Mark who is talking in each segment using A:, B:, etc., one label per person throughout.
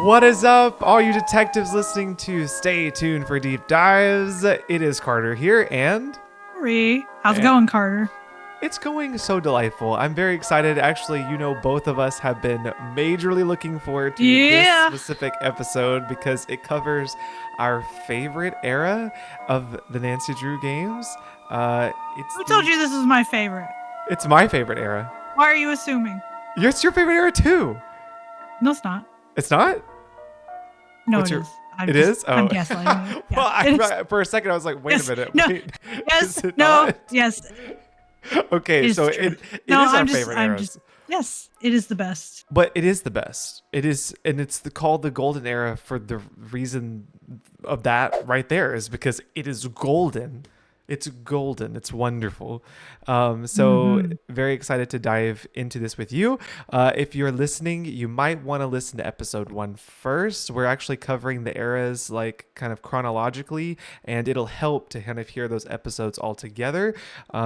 A: What is up, all you detectives listening to Stay Tuned for Deep Dives? It is Carter here, and
B: How's it going, Carter?
A: it's going so delightful. I'm very excited. Actually, both of us have been majorly looking forward to
B: Yeah.
A: this specific episode because it covers our favorite era of the Nancy Drew games.
B: Who told you this is my favorite?
A: It's my favorite era.
B: Why are you assuming?
A: It's your favorite era too.
B: No, it's not.
A: It's not?
B: No,
A: What's
B: it
A: your-
B: is.
A: It is?
B: I'm
A: Oh.
B: gaslighting you.
A: Well,
B: Yeah,
A: for a second I was like, wait
B: Yes.
A: a minute.
B: No.
A: Wait,
B: yes.
A: is it
B: No.
A: not?
B: Yes.
A: Okay,
B: It's
A: so
B: true.
A: it
B: No,
A: is our
B: I'm just-
A: favorite
B: I'm
A: eras.
B: just- Yes, it is the best.
A: But it is the best. It is, and it's called the golden era for the reason of that right there is because it is golden. It's golden. It's wonderful. Very excited to dive into this with you. If you're listening, you might want to listen to episode 1 first. We're actually covering the eras like kind of chronologically, and it'll help to kind of hear those episodes all together.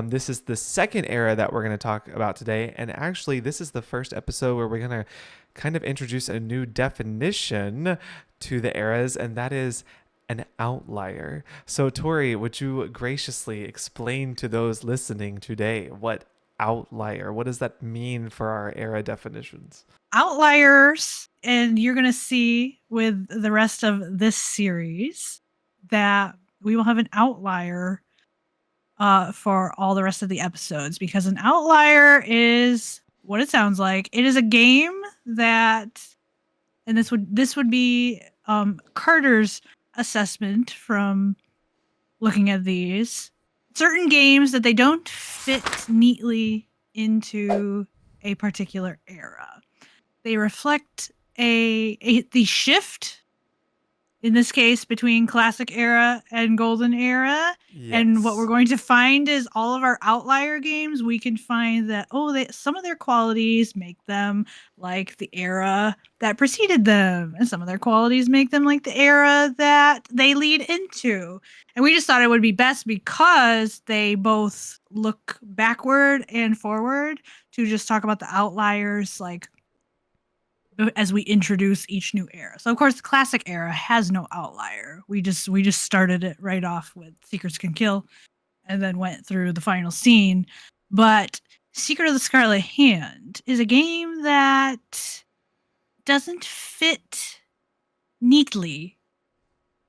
A: This is the second era that we're going to talk about today, and actually this is the first episode where we're going to kind of introduce a new definition to the eras, and that is an outlier. So Tori, would you graciously explain to those listening today what outlier, what does that mean for our era definitions?
B: Outliers, and you're going to see with the rest of this series that we will have an outlier for all the rest of the episodes, because an outlier is what it sounds like. It is a game that, and this would be Carter's assessment from looking at these certain games, that they don't fit neatly into a particular era. They reflect the shift, in this case, between classic era and golden era.
A: Yes.
B: And what we're going to find is all of our outlier games, we can find that, some of their qualities make them like the era that preceded them, and some of their qualities make them like the era that they lead into. And we just thought it would be best, because they both look backward and forward, to just talk about the outliers, like, as we introduce each new era. So of course the classic era has no outlier. We just started it right off with Secrets Can Kill, and then went through the final scene. But Secret of the Scarlet Hand is a game that doesn't fit neatly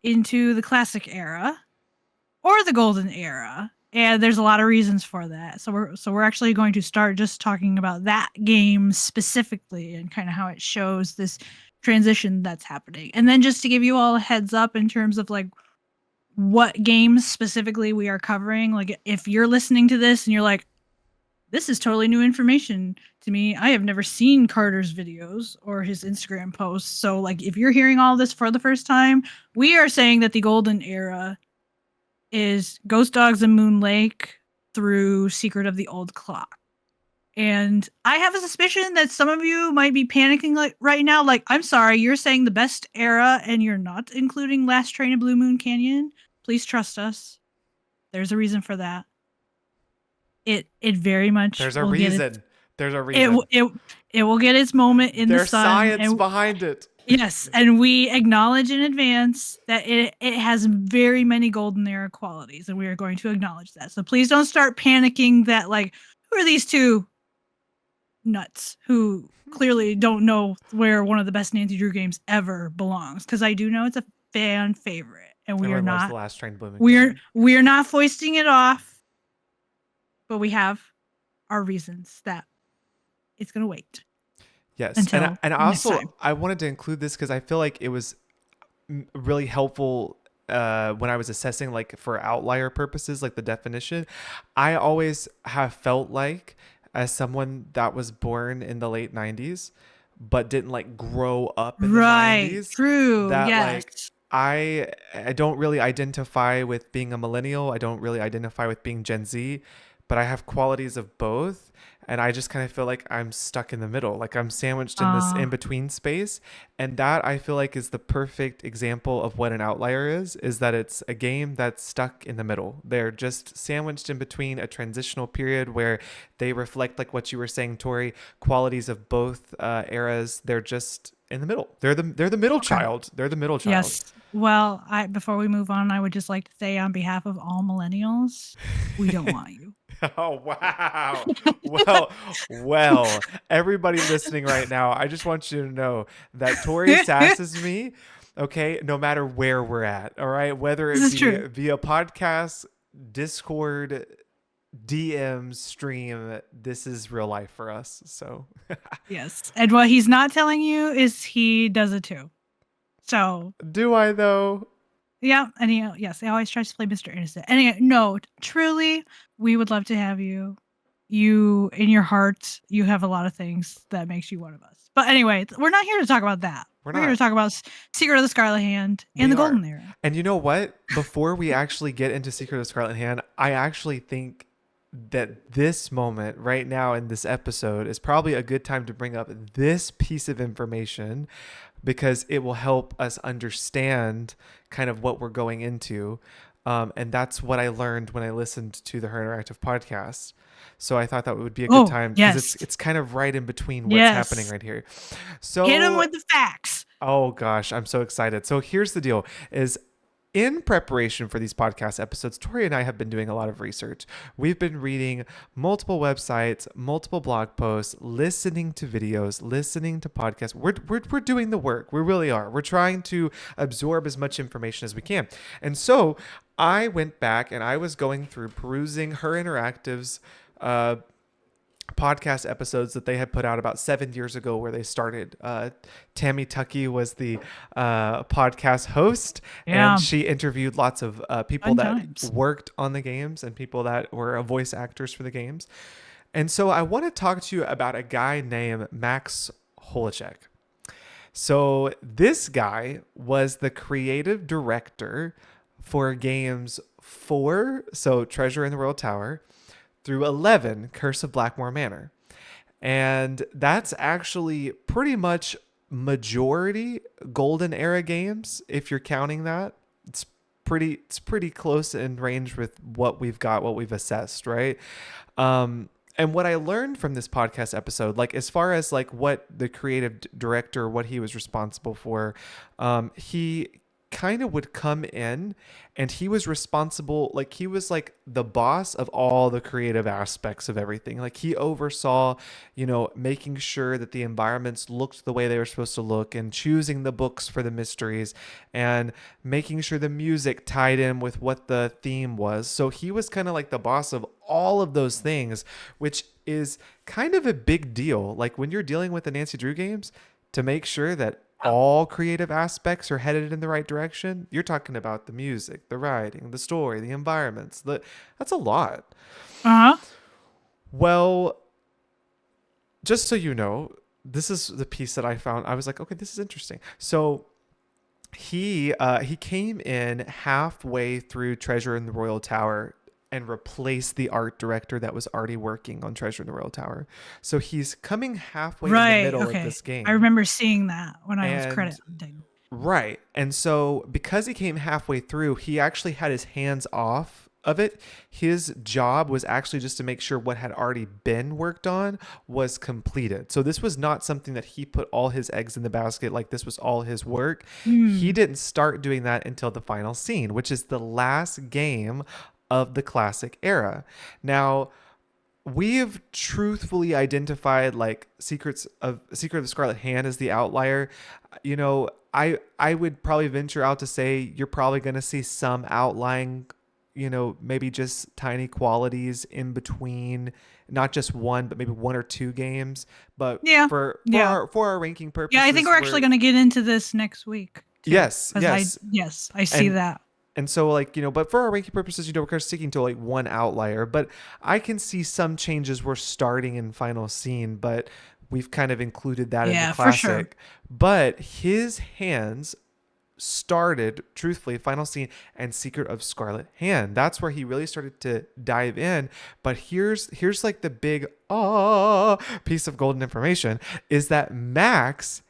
B: into the classic era or the golden era. And there's a lot of reasons for that. So we're actually going to start just talking about that game specifically, and kind of how it shows this transition that's happening. And then just to give you all a heads up in terms of like what games specifically we are covering. Like, if you're listening to this and you're like, this is totally new information to me, I have never seen Carter's videos or his Instagram posts. So like, if you're hearing all this for the first time, we are saying that the golden era is Ghost Dogs and Moon Lake through Secret of the Old Clock. And I have a suspicion that some of you might be panicking like right now, like, I'm sorry, you're saying the best era and you're not including Last Train to Blue Moon Canyon? Please trust us. There's a reason for that. It very much
A: There's a reason. There's a reason.
B: It will get its moment in the sun.
A: There's science behind it.
B: Yes, and we acknowledge in advance that it has very many golden era qualities, and we are going to acknowledge that. So please don't start panicking that, like, who are these two nuts who clearly don't know where one of the best Nancy Drew games ever belongs, because I do know it's a fan favorite, and we are not.
A: The Last Train Blooming.
B: We are not foisting it off, but we have our reasons that it's going to wait.
A: Yes,
B: Until
A: and
B: next time.
A: I wanted to include this because I feel like it was really helpful when I was assessing, like, for outlier purposes, like the definition. I always have felt like, as someone that was born in the late 90s but didn't like grow up in the 90s,
B: true,
A: that
B: yes.
A: like I don't really identify with being a millennial. I don't really identify with being Gen Z, but I have qualities of both. And I just kind of feel like I'm stuck in the middle. Like, I'm sandwiched in this in-between space. And that, I feel like, is the perfect example of what an outlier is that it's a game that's stuck in the middle. They're just sandwiched in between a transitional period where they reflect, like what you were saying, Tori, qualities of both eras. They're just in the middle. They're the middle
B: Okay.
A: child. They're the middle child.
B: Yes. Well, I before we move on, I would just like to say on behalf of all millennials, we don't want you.
A: Oh wow. Well, well, everybody listening right now, I just want you to know that Tori sasses me, okay, no matter where we're at. All right. Whether
B: This
A: it
B: is
A: be
B: true.
A: via podcast, Discord, DM, stream, this is real life for us. So
B: Yes. And what he's not telling you is he does it too. So
A: do I though?
B: yeah, and he always tries to play Mr. Innocent. And no, truly, we would love to have you. You in your heart, you have a lot of things that makes you one of us. But anyway, we're not here to talk about that.
A: We're
B: We're here to
A: not.
B: talk about Secret of the Scarlet Hand and
A: We
B: the
A: are.
B: Golden Era.
A: And you know what? Before we actually get into Secret of the Scarlet Hand, I actually think that this moment right now in this episode is probably a good time to bring up this piece of information because it will help us understand kind of what we're going into. And that's what I learned when I listened to the Her Interactive podcast. So I thought that would be a good
B: Oh,
A: time because
B: yes.
A: it's kind of right in between what's happening
B: Yes.
A: right here.
B: Hit him
A: So,
B: with the facts.
A: oh gosh, I'm so excited. So here's the deal is in preparation for these podcast episodes, Tori and I have been doing a lot of research. We've been reading multiple websites, multiple blog posts, listening to videos, listening to podcasts. We're doing the work. We really are. We're trying to absorb as much information as we can. And so I went back and I was going through perusing Her Interactive's podcast episodes that they had put out about 7 years ago where they started. Tammy Tuckey was the podcast host,
B: Yeah.
A: and she interviewed lots of people
B: Fun
A: that
B: times.
A: worked on the games and people that were voice actors for the games. And so I want to talk to you about a guy named Max Holechek. So this guy was the creative director for games 4, so Treasure in the Royal Tower, through 11, Curse of Blackmore Manor. And that's actually pretty much majority Golden Era games, if you're counting that. It's pretty close in range with what we've assessed, right? And what I learned from this podcast episode, like as far as like what the creative director, what he was responsible for, he kind of would come in and he was responsible, like he was like the boss of all the creative aspects of everything. Like he oversaw, making sure that the environments looked the way they were supposed to look and choosing the books for the mysteries and making sure the music tied in with what the theme was. So he was kind of like the boss of all of those things, which is kind of a big deal. Like when you're dealing with the Nancy Drew games, to make sure that all creative aspects are headed in the right direction, you're talking about the music, the writing, the story, the environments. That's a lot.
B: Uh huh.
A: Well, just so you know, this is the piece that I found. I was like, okay, this is interesting. So he came in halfway through Treasure in the Royal Tower and replaced the art director that was already working on Treasure in the Royal Tower. So he's coming halfway in the middle of this game.
B: I remember seeing that when I was
A: And
B: crediting.
A: right. And so because he came halfway through, he actually had his hands off of it. His job was actually just to make sure what had already been worked on was completed. So this was not something that he put all his eggs in the basket, like this was all his work. He didn't start doing that until the final scene, which is the last game of the classic era. Now, we've truthfully identified like Secret of the Scarlet Hand as the outlier. I would probably venture out to say you're probably going to see some outlying, maybe just tiny qualities in between, not just one, but maybe one or two games. But
B: Yeah.
A: for
B: Yeah.
A: our ranking purposes,
B: Yeah, I think we're actually going to get into this next week. Too,
A: Yes,
B: 'cause
A: yes.
B: I see
A: And
B: that.
A: And so like, but for our ranking purposes, we're kind of sticking to like one outlier, but I can see some changes we're starting in final scene, but we've kind of included that in the
B: Yeah, for
A: classic.
B: sure.
A: But his hands started truthfully final scene and Secret of Scarlet Hand. That's where he really started to dive in. But here's like the big piece of golden information is that Max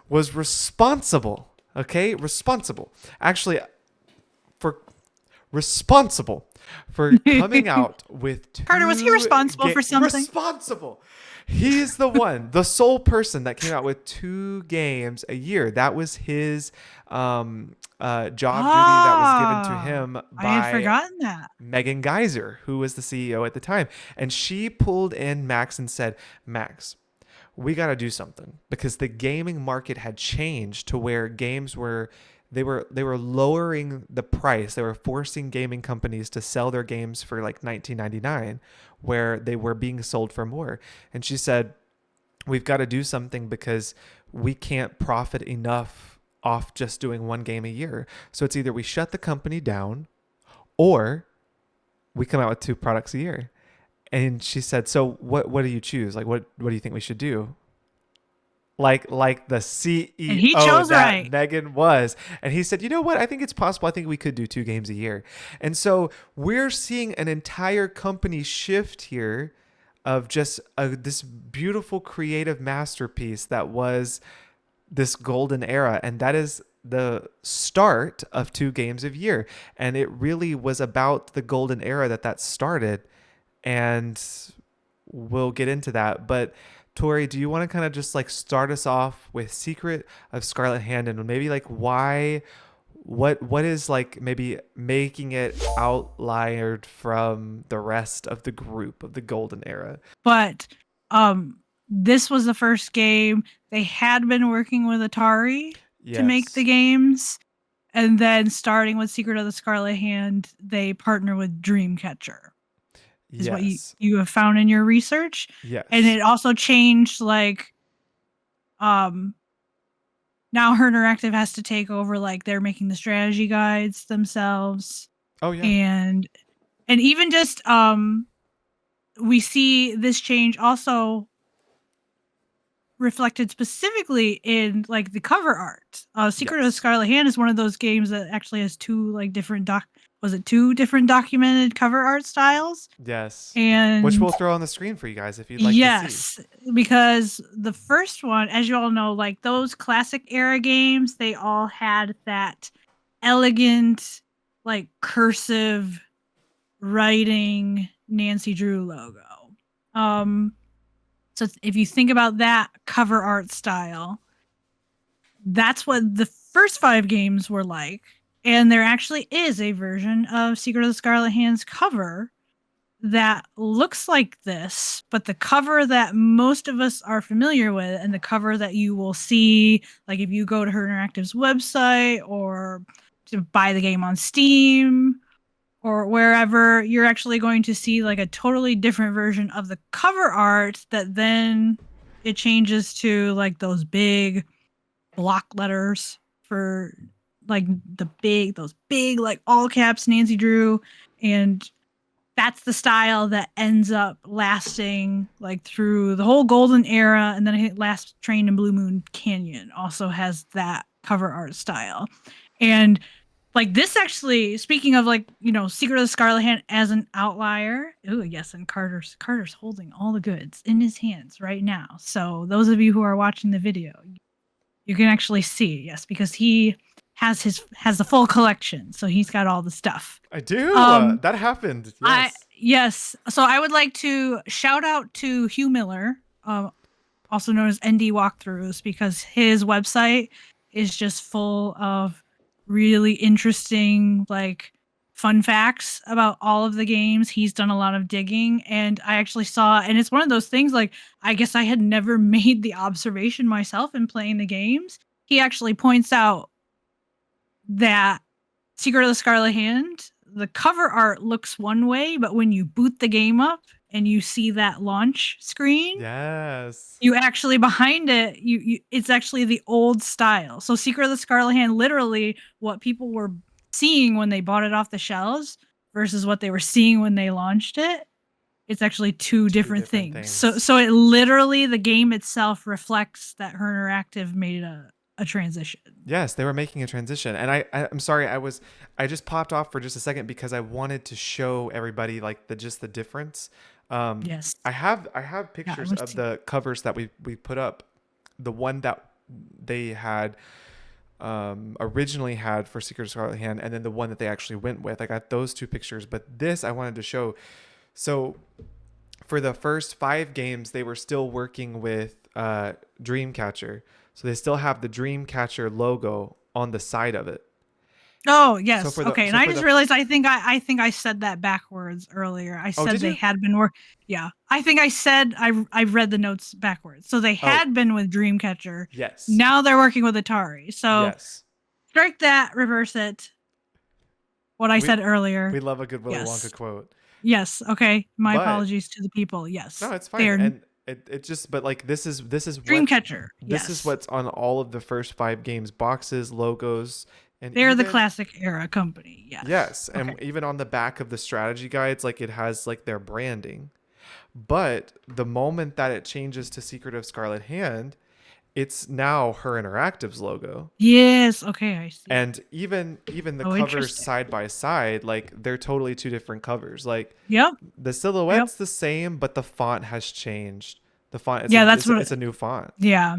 A: was responsible. Okay, responsible. Actually, for responsible for coming out with
B: Carter, was he responsible for something?
A: responsible. He's the one, the sole person that came out with 2 games a year. That was his job duty that was given to
B: Ah,
A: him
B: I had
A: by
B: forgotten that.
A: Megan Geyser, who was the CEO at the time. And she pulled in Max and said, Max, we got to do something because the gaming market had changed to where games were they were lowering the price. They were forcing gaming companies to sell their games for like 19.99 where they were being sold for more. And she said, we've got to do something because we can't profit enough off just doing 1 game a year. So it's either we shut the company down or we come out with 2 products a year. And she said, so what do you choose? Like, what do you think we should do? Like the
B: And he
A: CEO
B: chose
A: that
B: right.
A: Megan was. And he said, you know what? I think it's possible. I think we could do 2 games a year. And so we're seeing an entire company shift here of just this beautiful creative masterpiece that was this golden era. And that is the start of 2 games a year. And it really was about the golden era that started. And we'll get into that. But Tori, do you want to kind of just like start us off with Secret of Scarlet Hand and maybe like why what is like maybe making it outliered from the rest of the group of the golden era?
B: But um this was the first game. They had been working with Atari to make the
A: Yes.
B: games. And then starting with Secret of the Scarlet Hand, they partner with Dreamcatcher, is what
A: Yes.
B: you have found in your research. And
A: Yes.
B: it also changed like um now Her Interactive has to take over, like they're making the strategy guides themselves.
A: Oh yeah.
B: And even just we see this change also reflected specifically in like the cover art. Secret of the
A: Yes.
B: Scarlet Hand is one of those games that actually has 2 like different 2 different documented cover art styles.
A: Yes. Which
B: And
A: we'll throw on the screen for you guys if you'd like to see.
B: yes, because the first one, as you all know, like those classic era games, they all had that elegant, like cursive writing Nancy Drew logo. Um, so if you think about that cover art style, that's what the first 5 games were like. And there actually is a version of Secret of the Scarlet Hand's cover that looks like this, but the cover that most of us are familiar with and the cover that you will see, like if you go to Her Interactive's website or to buy the game on Steam or wherever, you're actually going to see like a totally different version of the cover art that then it changes to like those big block letters for like those big like all caps Nancy Drew. And that's the style that ends up lasting like through the whole golden era. And then I think Last Train in Blue Moon Canyon also has that cover art style. And like this actually, speaking of like, Secret of the Scarlet Hand as an outlier. Oh yes, and Carter's holding all the goods in his hands right now. So those of you who are watching the video, you can actually see, yes, because he has the full collection. So he's got all the stuff.
A: I do.
B: Um
A: That happened.
B: I
A: Yes.
B: yes. So I would like to shout out to Hugh Miller, also known as ND Walkthroughs, because his website is just full of really interesting, like fun facts about all of the games. He's done a lot of digging, and I actually saw, and it's one of those things like I guess I had never made the observation myself in playing the games. He actually points out that Secret of the Scarlet Hand, the cover art looks one way, but when you boot the game up and you see that launch screen,
A: Yes.
B: you actually behind it, it's actually the old style. So Secret of the Scarlet Hand, literally what people were seeing when they bought it off the shelves versus what they were seeing when they launched it, it's actually 2
A: 2
B: different
A: different
B: things. So
A: things.
B: so it literally, the game itself reflects that Her Interactive made a transition.
A: Yes, they were making a transition, and I'm sorry, I just popped off for just a second because I wanted to show everybody like the difference.
B: Yes.
A: I have
B: Yeah, I
A: pictures
B: was
A: of the covers that we put up. The one that they had originally had for Secret of Scarlet Hand, and then the one that they actually went with. I got those two pictures, but this I wanted to show. So for the first 5 games, they were still working with Dreamcatcher. So they still have the Dreamcatcher logo on the side of it.
B: Oh
A: So
B: yes,
A: for the
B: okay. And
A: so
B: I
A: for
B: just
A: the
B: realized I think I said that backwards earlier. I
A: Oh,
B: said
A: did
B: they
A: you?
B: had been Yeah, I think I said I read the notes backwards. So they
A: Oh,
B: had been with Dreamcatcher.
A: yes.
B: Now they're working with Atari. So
A: Yes.
B: strike that, reverse it. What I
A: We
B: said earlier.
A: we love a good Willy Wonka
B: Yes.
A: quote.
B: Yes. Okay. My
A: But
B: apologies to the people. Yes.
A: no, it's fine.
B: They're
A: And it just but like
B: Dreamcatcher.
A: this is
B: Yes.
A: what's on all of the first 5 games boxes, logos, and
B: They're the
A: even
B: classic era company. Yes.
A: yes,
B: Okay.
A: and even on the back of the strategy guides, like it has like their branding. But the moment that it changes to Secret of Scarlet Hand, it's now Her Interactive's logo.
B: Yes. Okay. I see.
A: And even the
B: Oh,
A: covers
B: interesting.
A: side by side, like they're totally 2 different covers. Like
B: Yep.
A: the
B: Yep.
A: silhouette's the same, but the font has changed. The font
B: Yeah. That's what.
A: it's a new font.
B: Yeah.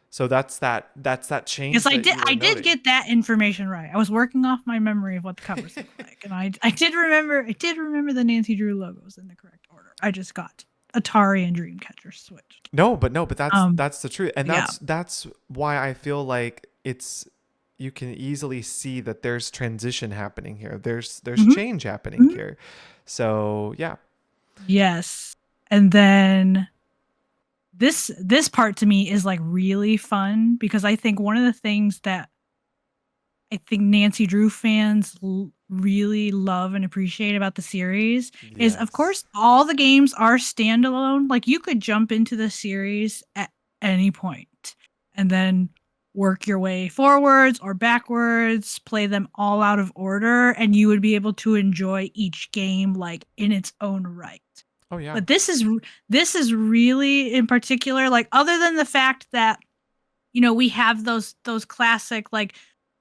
A: So that's that
B: Yes,
A: change that you were
B: I did
A: noting.
B: get that information right. I was working off my memory of what the covers look like, and I did remember the Nancy Drew logos in the correct order. I just got Atari and Dreamcatcher switched.
A: No, but
B: Um,
A: that's the truth. And
B: yeah.
A: that's why I feel like it's you can easily see that there's transition happening here. There's
B: Mhm,
A: change happening
B: mhm.
A: here. So, yeah.
B: Yes, and then this part to me is like really fun because I think one of the things that I think Nancy Drew fans really love and appreciate about the series is, of
A: Yes.
B: course, all the games are standalone. Like you could jump into the series at any point and then work your way forwards or backwards, play them all out of order, and you would be able to enjoy each game like in its own right.
A: Oh, yeah.
B: But this is really in particular, like other than the fact that we have those classic like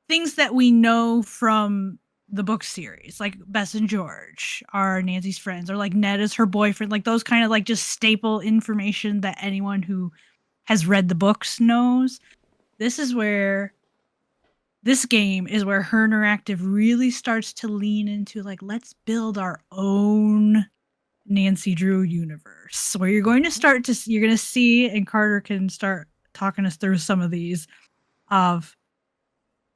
B: things that we know from the book series, like Bess and George are Nancy's friends, or like Ned is her boyfriend, like those kind of like just staple information that anyone who has read the books knows. This is where this game is where Her Interactive really starts to lean into like, let's build our own Nancy Drew universe, where you're going to see, and Carter can start talking us through some of these of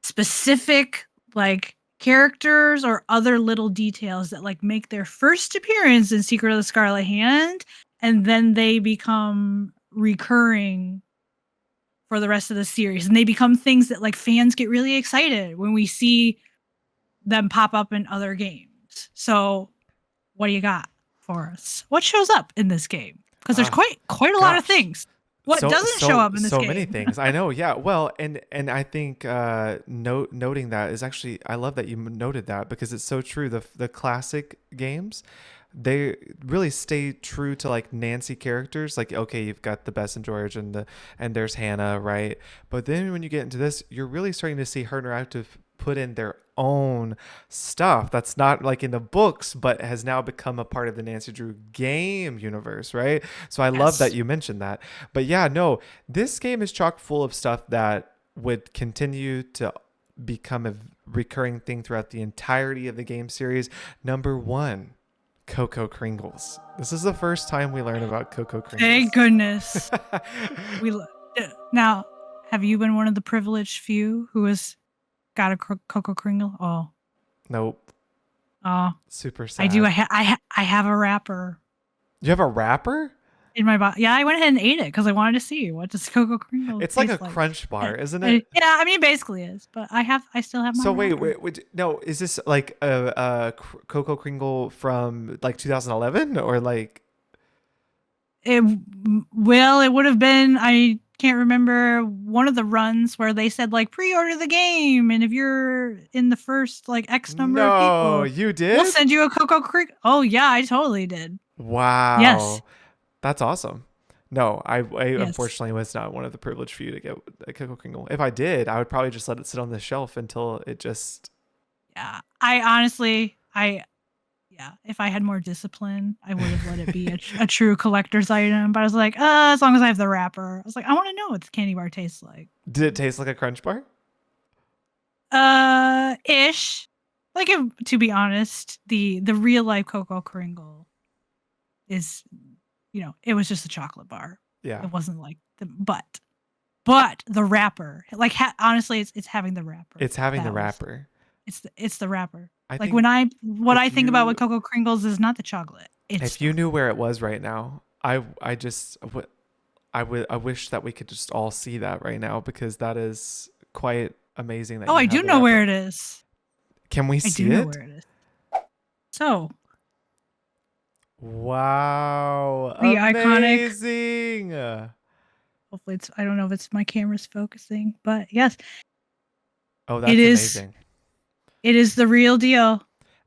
B: specific like characters or other little details that like make their first appearance in Secret of the Scarlet Hand, and then they become recurring for the rest of the series, and they become things that like fans get really excited when we see them pop up in other games. So what do you got for us? What shows up in this game? Because there's
A: Ah,
B: quite a lot of
A: gosh.
B: things. What doesn't show up in this
A: So many
B: game?
A: things. I know. Yeah. Well, and I think noting that is actually I love that you noted that because it's so true. The classic games, they really stay true to like Nancy characters. Like, okay, you've got the Bess and George and there's Hannah, right? But then when you get into this, you're really starting to see Her Interactive put in their own stuff that's not like in the books, but has now become a part of the Nancy Drew game universe, right? So I love that
B: Yes.
A: you mentioned that. But yeah, no, this game is chock full of stuff that would continue to become a recurring thing throughout the entirety of the game series. Number 1, Cocoa Kringles. This is the first time we learn about Cocoa
B: Thank
A: Kringles.
B: goodness. We now have you been one of the privileged few who has got a Cocoa Kringle?
A: Nope.
B: Oh,
A: Super
B: I do.
A: sad.
B: I have a wrapper
A: You have a wrapper?
B: in my box. Yeah, I went ahead and ate it because I wanted to see what does Cocoa Kringle
A: It's like a
B: taste like.
A: crunch bar, isn't it?
B: Yeah, I mean, basically is, but I still have my
A: So
B: wrapper.
A: no, is this like a Cocoa Kringle from like 2011 or like
B: It it would have been. I can't remember one of the runs where they said like pre-order the game, and if you're in the first like X number of
A: no,
B: people,
A: you
B: we'll
A: did?
B: send you a Cocoa Kringle. Oh yeah, I totally did. Yes,
A: Wow. That's awesome. No, I
B: yes.
A: unfortunately was not one of the privileged few to get a Cocoa Kringle. If I did, I would probably just let it sit on the shelf until it just
B: Yeah, I honestly, yeah, if I had more discipline, I would have let it be a true collector's item. But I was like, as long as I have the wrapper, I was like, I want to know what the candy bar tastes like.
A: did it taste like a crunch bar?
B: Ish. Like, if, to be honest, the real life Coco Kringle is, it was just a chocolate bar.
A: Yeah.
B: It wasn't like but the wrapper, like, honestly, it's having the wrapper.
A: It's having the
B: That was
A: wrapper.
B: it's the wrapper.
A: I
B: Like,
A: think
B: what I
A: if
B: think about with
A: you
B: Coco Kringles is not the chocolate. It's
A: if
B: the
A: you knew
B: wrapper.
A: where it was right now, I wish that we could just all see that right now because that is quite amazing that
B: Oh,
A: you
B: I
A: have
B: do
A: the
B: know where
A: wrapper.
B: it is.
A: Can we
B: I do
A: see
B: know
A: it?
B: where it is. So,
A: Wow.
B: the iconic,
A: Amazing.
B: hopefully I don't know if it's my camera's focusing, but yes,
A: Oh,
B: it
A: that's
B: is
A: amazing.
B: it is the real deal.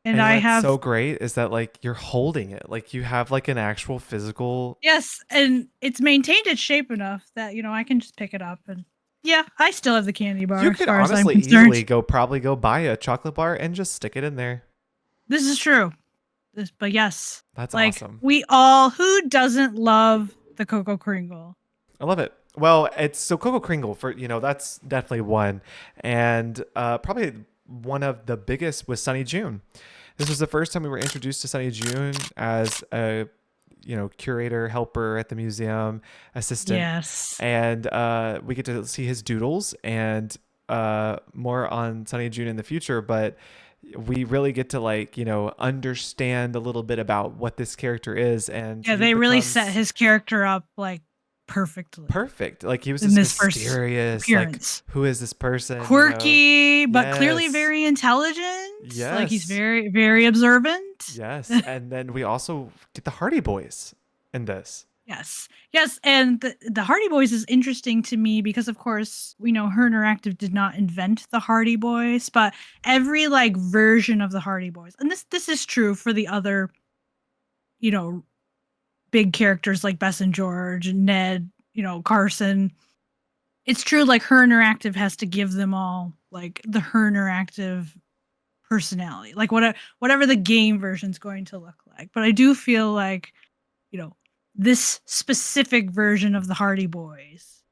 B: And
A: And
B: I
A: what's
B: have,
A: so great is that like you're holding it. Like you have like an actual physical.
B: yes, and it's maintained its shape enough that, I can just pick it up, and yeah, I still have the candy bar
A: You
B: as
A: could
B: far as I'm
A: honestly
B: concerned.
A: easily probably go buy a chocolate bar and just stick it in there.
B: This is true. But yes,
A: That's
B: like,
A: awesome.
B: who doesn't love the Coco Kringle?
A: I love it. Well, it's so Coco Kringle for that's definitely one, and probably one of the biggest was Sunny June. This was the first time we were introduced to Sunny June as a curator, helper at the museum, assistant,
B: Yes.
A: and we get to see his doodles and more on Sunny June in the future, but we really get to understand a little bit about what this character is, and
B: Yeah,
A: he
B: they really set
A: becomes
B: his character up, like, perfectly
A: perfect. Like he was
B: in
A: this
B: this first
A: mysterious, like
B: appearance.
A: who is this person?
B: Quirky, but clearly
A: Yes,
B: very intelligent. Like, he's
A: yes,
B: very, very observant.
A: yes. And then we also get the Hardy Boys in this.
B: Yes. Yes, and the Hardy Boys is interesting to me because, of course, we know Her Interactive did not invent the Hardy Boys, but every, like, version of the Hardy Boys, and this is true for the other, you know, big characters like Bess and George, Ned, Carson. It's true, like, Her Interactive has to give them all, like, the Her Interactive personality, like, whatever the game version's going to look like. But I do feel like, you know, this specific version of the Hardy Boys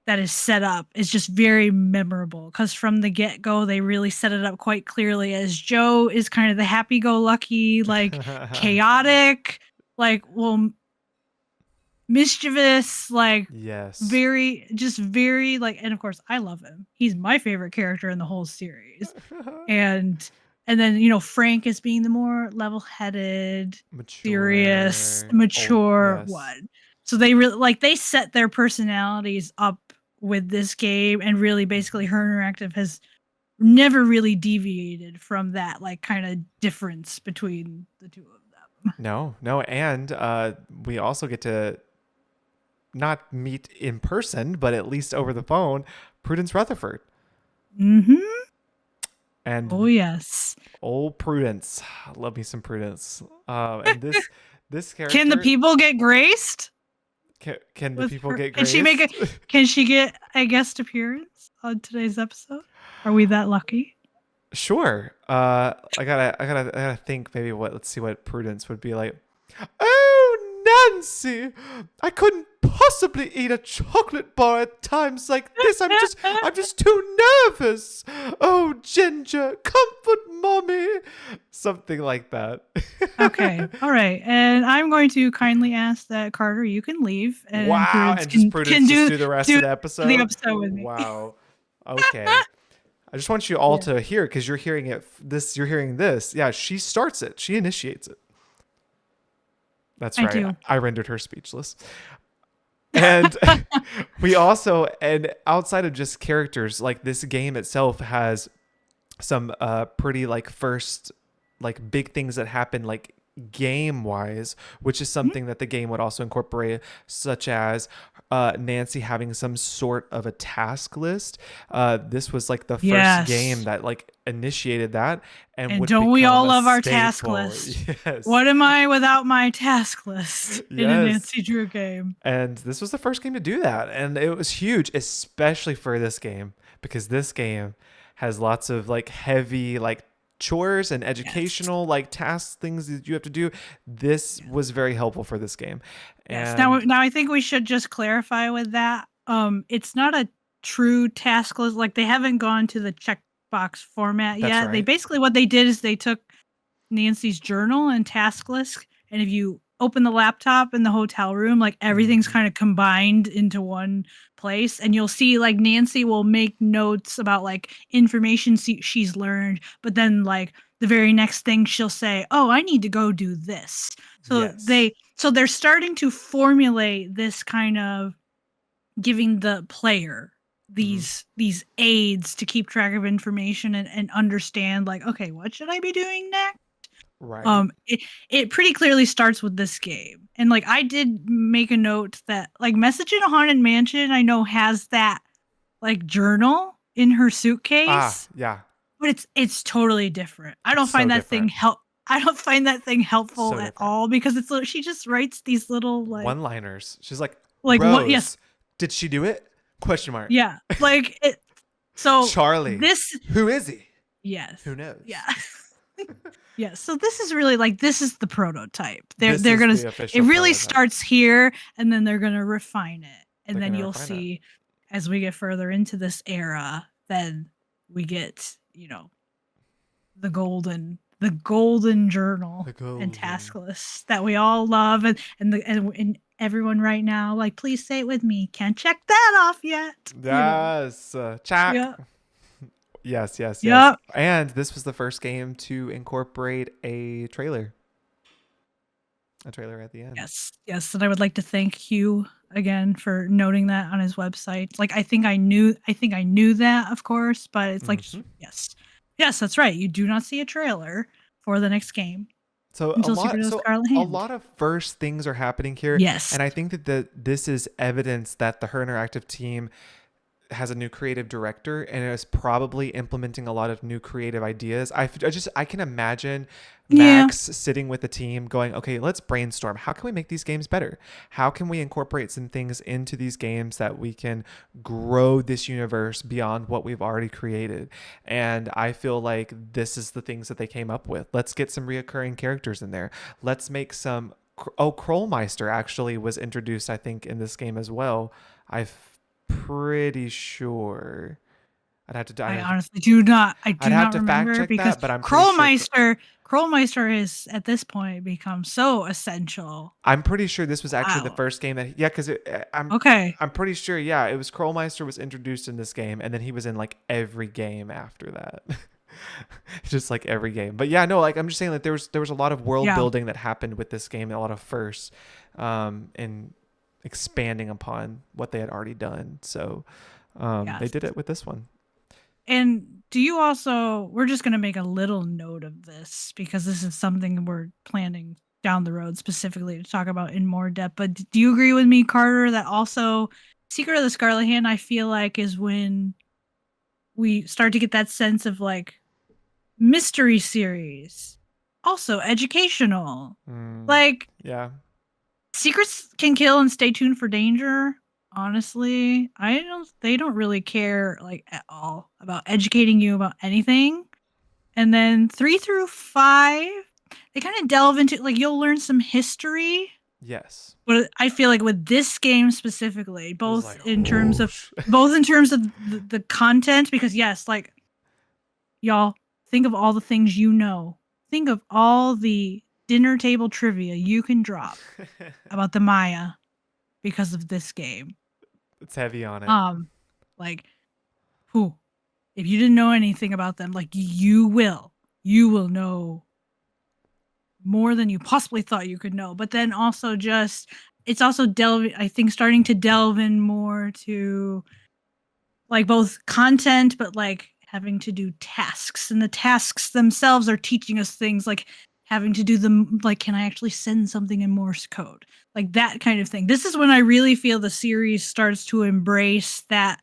B: that is set up is just very memorable because from the get-go they really set it up quite clearly as Joe is kind of the happy-go-lucky, like, chaotic, like, well, mischievous, like,
A: Yes.
B: very, like, and of course I love him. He's my favorite character in the whole series. And then, Frank is being the more level-headed, serious,
A: Mature. Old.
B: mature
A: Yes.
B: one. So they really, like, they set their personalities up with this game, and really basically Her Interactive has never really deviated from that, like, kind of difference between the two of them.
A: No, no, and we also get to not meet in person, but at least over the phone, Prudence Rutherford.
B: Mhm. Oh
A: And
B: yes.
A: old Prudence, love me some Prudence. And this
B: Can the
A: character,
B: people get graced
A: can the
B: with
A: people
B: her?
A: get
B: Can she make a
A: graced?
B: can she get a guest appearance on today's episode? Are we that lucky?
A: Sure. I gotta think maybe let's see what Prudence would be like. Oh, Nancy, I couldn't possibly eat a chocolate bar at times like this. I'm just too nervous. Oh, Ginger, comfort mommy. Something like that.
B: Okay. All right. And I'm going to kindly ask that, Carter, you can leave, and
A: Wow.
B: Prudence
A: And just
B: can
A: Prudence just
B: do
A: do the rest
B: do
A: of the
B: the
A: episode.
B: episode with me.
A: Wow. Okay. I just want you all
B: Yeah.
A: to hear because you're hearing it. You're hearing this. Yeah, she starts it. She initiates it. That's
B: I
A: right.
B: do.
A: I rendered her speechless. And we also, and outside of just characters, like this game itself has some pretty like first like big things that happen like game wise, which is
B: Mhm.
A: something that the game would also incorporate, such as Nancy having some sort of a task list. This was like the first game
B: Yes.
A: that like initiated that and
B: And
A: would
B: don't we all
A: become a
B: love our task
A: staple.
B: list?
A: Yes.
B: What am I without my task list in a
A: Yes.
B: Nancy Drew game?
A: And this was the first game to do that. And it was huge, especially for this game, because this game has lots of like heavy, like chores and
B: Yes.
A: educational, like tasks, things that you have to do. This was very helpful for this game.
B: Yes. Now,
A: And
B: now I think we should just clarify with that. It's not a true task list. Like, they haven't gone to the checkbox format
A: That's
B: yet. They
A: right.
B: basically what they did is they took Nancy's journal and task list, and if you open the laptop in the hotel room, like everything's
A: Mhm.
B: kind of combined into one place, and you'll see like Nancy will make notes about like information she's learned, but then like the very next thing she'll say, "Oh, I need to go do this."
A: Yes.
B: So they're starting to formulate this kind of giving the player
A: Mhm.
B: these aids to keep track of information and understand like, okay, what should I be doing next?
A: Right.
B: It pretty clearly starts with this game. And like I did make a note that like Message in a Haunted Mansion I know has that like journal in her
A: Ah,
B: suitcase,
A: yeah.
B: but it's totally different.
A: It's so different.
B: I don't find that thing helpful
A: So
B: at
A: different.
B: all because she just writes these little
A: One-liners. She's like,
B: like what yes,
A: "Rose, did she do it?" Question mark.
B: yeah. Like it so
A: Charlie,
B: this
A: who is he?
B: yes.
A: Who
B: Yeah.
A: knows?
B: Yeah, so this is really like this is the prototype.
A: This
B: They're
A: is
B: gonna
A: the
B: it
A: official
B: really
A: prototype.
B: starts here, and then they're gonna refine it, and
A: They're
B: then
A: gonna
B: you'll
A: refine it.
B: see as we get further into this era, then we get the golden journal
A: The
B: and task
A: golden.
B: list that we all love, and everyone right now like please say it with me. Can't check that off yet.
A: Yes. Check.
B: Yeah.
A: Yes, yes, yes.
B: Yep.
A: And this was the first game to incorporate a trailer. A trailer at the end.
B: Yes, yes, and I would like to thank Hugh again for noting that on his website. Like I think I knew that, of course, but it's like
A: Hmm.
B: yes. Yes, that's right. You do not see a trailer for the next game
A: So a
B: until Secret
A: lot
B: of the
A: so
B: Scarlet
A: a
B: Hand.
A: lot of first things are happening here,
B: Yes.
A: and I think that this is evidence that the Her Interactive team has a new creative director and is probably implementing a lot of new creative ideas. I can imagine
B: Yeah.
A: Max sitting with the team going, okay, let's brainstorm. How can we make these games better? How can we incorporate some things into these games that we can grow this universe beyond what we've already created? And I feel like this is the things that they came up with. Let's get some reoccurring characters in there. Let's make some. Oh, Krollmeister actually was introduced, I think, in this game as well. I've pretty sure.
B: I honestly do not. I
A: I'd
B: do
A: have
B: not
A: to fact
B: remember
A: check
B: because
A: that, but I'm pretty sure.
B: Krollmeister is at this point become so essential.
A: I'm pretty sure this was actually the
B: Wow.
A: first game that, yeah, because
B: Okay.
A: I'm pretty sure, yeah, it was Krollmeister was introduced in this game, and then he was in like every game after that. Just like every game. But yeah, no, like I'm just saying that there was a lot of world
B: Yeah.
A: building that happened with this game, a lot of firsts, and expanding upon what they had already done. So they
B: Yes.
A: did it with this one.
B: And do you also we're just going to make a little note of this because this is something we're planning down the road specifically to talk about in more depth. But do you agree with me, Carter, that also Secret of the Scarlet Hand, I feel like, is when we start to get that sense of like mystery series, also educational.
A: Mm,
B: Like
A: yeah.
B: Secrets Can Kill and Stay Tuned for Danger. Honestly, they don't really care like at all about educating you about anything. And then 3 through 5, they kind of delve into like you'll learn some history.
A: Yes.
B: But I feel like with this game specifically,
A: It was like, whoosh.
B: both in terms of the content, because yes, like y'all think of all the things you know. Think of all the dinner table trivia you can drop about the Maya because of this game.
A: It's heavy on it.
B: Um, like, who? If you didn't know anything about them, like you will know more than you possibly thought you could know. But then also just it's also I think starting to delve in more to like both content, but like having to do tasks, and the tasks themselves are teaching us things like having to do them like can I actually send something in Morse code, like that kind of thing. This is when I really feel the series starts to embrace that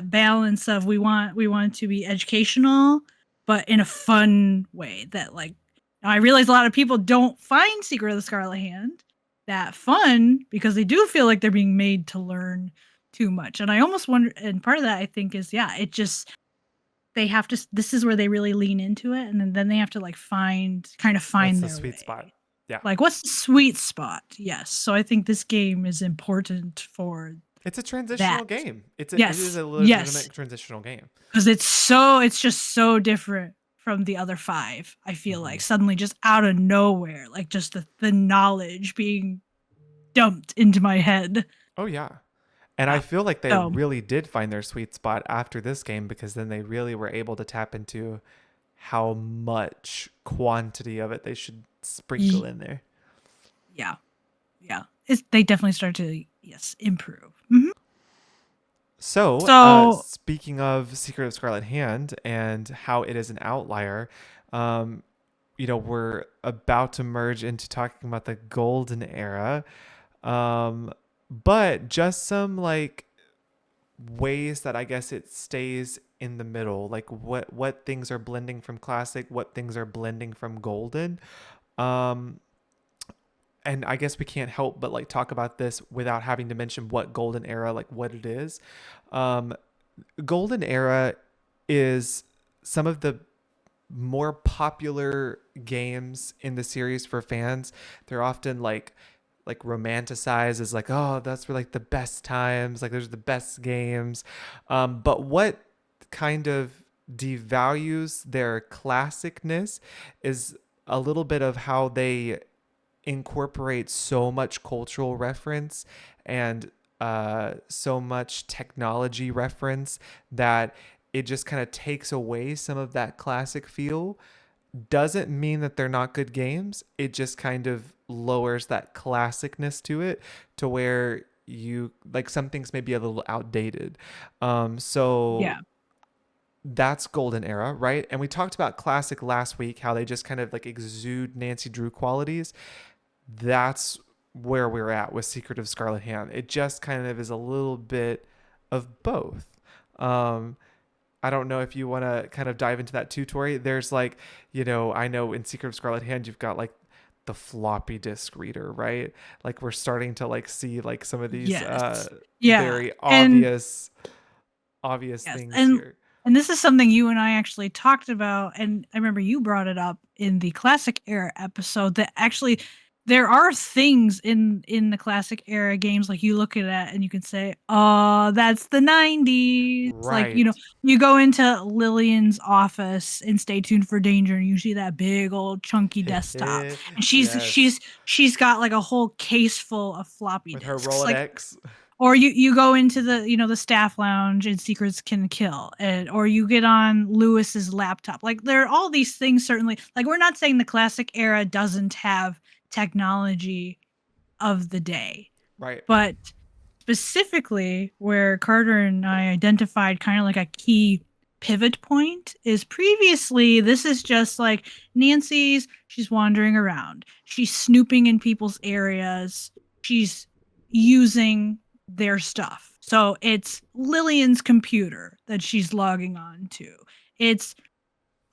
B: balance of we want to be educational but in a fun way that like now I realize a lot of people don't find Secret of the Scarlet Hand that fun because they do feel like they're being made to learn too much. And I almost wonder, and part of that I think is, yeah, it just, they have to, this is where they really lean into it. And then they have to like kind of
A: What's
B: find
A: the
B: their
A: sweet spot?
B: way.
A: Yeah.
B: Like, what's the sweet spot? Yes. So I think this game is important for
A: It's a transitional
B: that.
A: game. It is
B: Yes,
A: a
B: yes,
A: legitimate transitional game.
B: because it's just so different from the other five. I feel
A: Hmm.
B: like suddenly just out of nowhere, like just the knowledge being dumped into my head.
A: Oh yeah. And I
B: Yeah.
A: feel like they
B: So
A: really did find their sweet spot after this game because then they really were able to tap into how much quantity of it they should sprinkle
B: y-
A: in there.
B: yeah, yeah, they definitely start to improve. Hmm.
A: So,
B: So
A: speaking of Secret of Scarlet Hand and how it is an outlier, um, we're about to merge into talking about the golden era. Um, but just some like ways that I guess it stays in the middle, like what things are blending from classic, what things are blending from golden. Um, and I guess we can't help but like talk about this without having to mention what golden era, like what it is. Um, golden era is some of the more popular games in the series for fans. They're often like romanticized as like, oh, that's where like the best times, like there's the best games. But what kind of devalues their classicness is a little bit of how they incorporate so much cultural reference and so much technology reference that it just kind of takes away some of that classic feel. Doesn't mean that they're not good games. It just kind of lowers that classicness to it to where you like some things may be a little outdated. So
B: yeah,
A: that's golden era, right? And we talked about classic last week, how they just kind of like exude Nancy Drew qualities. That's where we're at with Secret of Scarlet Hand. It just kind of is a little bit of both. Um, I don't know if you want to kind of dive into that too, Tori. There's like, I know in Secret of Scarlet Hand, you've got like the floppy disk reader, right? Like we're starting to like see like some of these
B: yes, yeah,
A: very
B: and
A: obvious
B: yes,
A: things here.
B: and this is something you and I actually talked about, and I remember you brought it up in the classic era episode that actually there are things in the classic era games like you look at it and you can say, "Oh, that's the 90s." Like,
A: Right.
B: you go into Lillian's office in Stay Tuned for Danger and you see that big old chunky desktop. And
A: Yes.
B: she's got like a whole case full of floppy
A: With her
B: disks. Like,
A: Rolodex.
B: or you go into the staff lounge in Secrets Can Kill, and or you get on Lewis's laptop. Like, there are all these things. Certainly, like, we're not saying the classic era doesn't have technology of the day,
A: Right.
B: but specifically where Carter and I identified kind of like a key pivot point is previously this is just like she's wandering around, she's snooping in people's areas, she's using their stuff. So it's Lillian's computer that she's logging on to. It's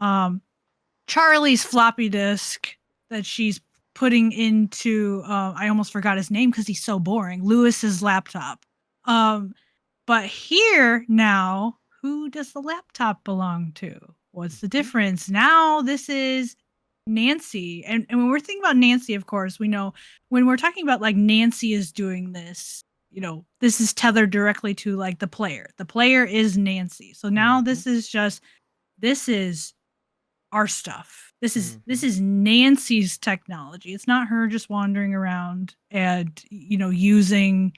B: um Charlie's floppy disk that she's putting into I almost forgot his name because he's so boring. Lewis's laptop. Um, but here now, who does the laptop belong to? What's the
A: Mm-hmm.
B: difference? Now this is Nancy. And when we're thinking about Nancy, of course, we know when we're talking about like Nancy is doing this, this is tethered directly to like the player. The player is Nancy. So now
A: Mm-hmm.
B: this is our stuff. This
A: Mm-hmm.
B: is Nancy's technology. It's not her just wandering around and using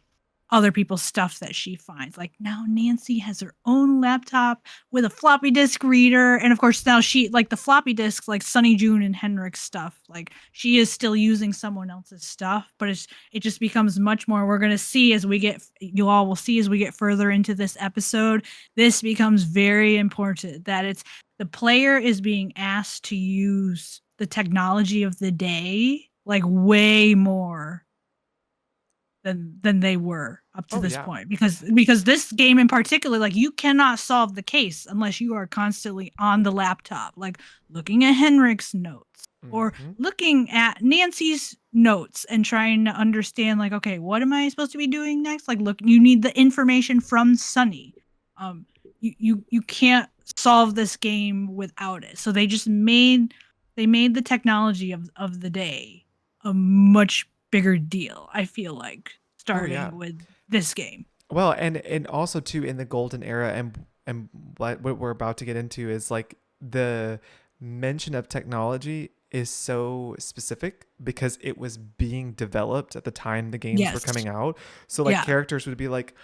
B: other people's stuff that she finds. Like, now Nancy has her own laptop with a floppy disk reader, and of course now she like the floppy disks like Sunny June and Henrik's stuff. Like, she is still using someone else's stuff, but it just becomes much more. We're gonna see as we get you all will see as we get further into this episode. This becomes very important that it's the player is being asked to use the technology of the day like way more than they were up to
A: Oh
B: this
A: yeah.
B: point, because this game in particular, like, you cannot solve the case unless you are constantly on the laptop, like looking at Henrik's notes or
A: Mm-hmm.
B: looking at Nancy's notes and trying to understand, like, okay, what am I supposed to be doing next? Like, look, you need the information from Sunny. um you can't solve this game without it, so they made the technology of the day a much bigger deal, I feel like,
A: Oh yeah.
B: starting with this game.
A: Well, and also too in the golden era, and what we're about to get into is like the mention of technology is so specific because it was being developed at the time the games were
B: Yes.
A: coming out. So like
B: Yeah.
A: characters would be like,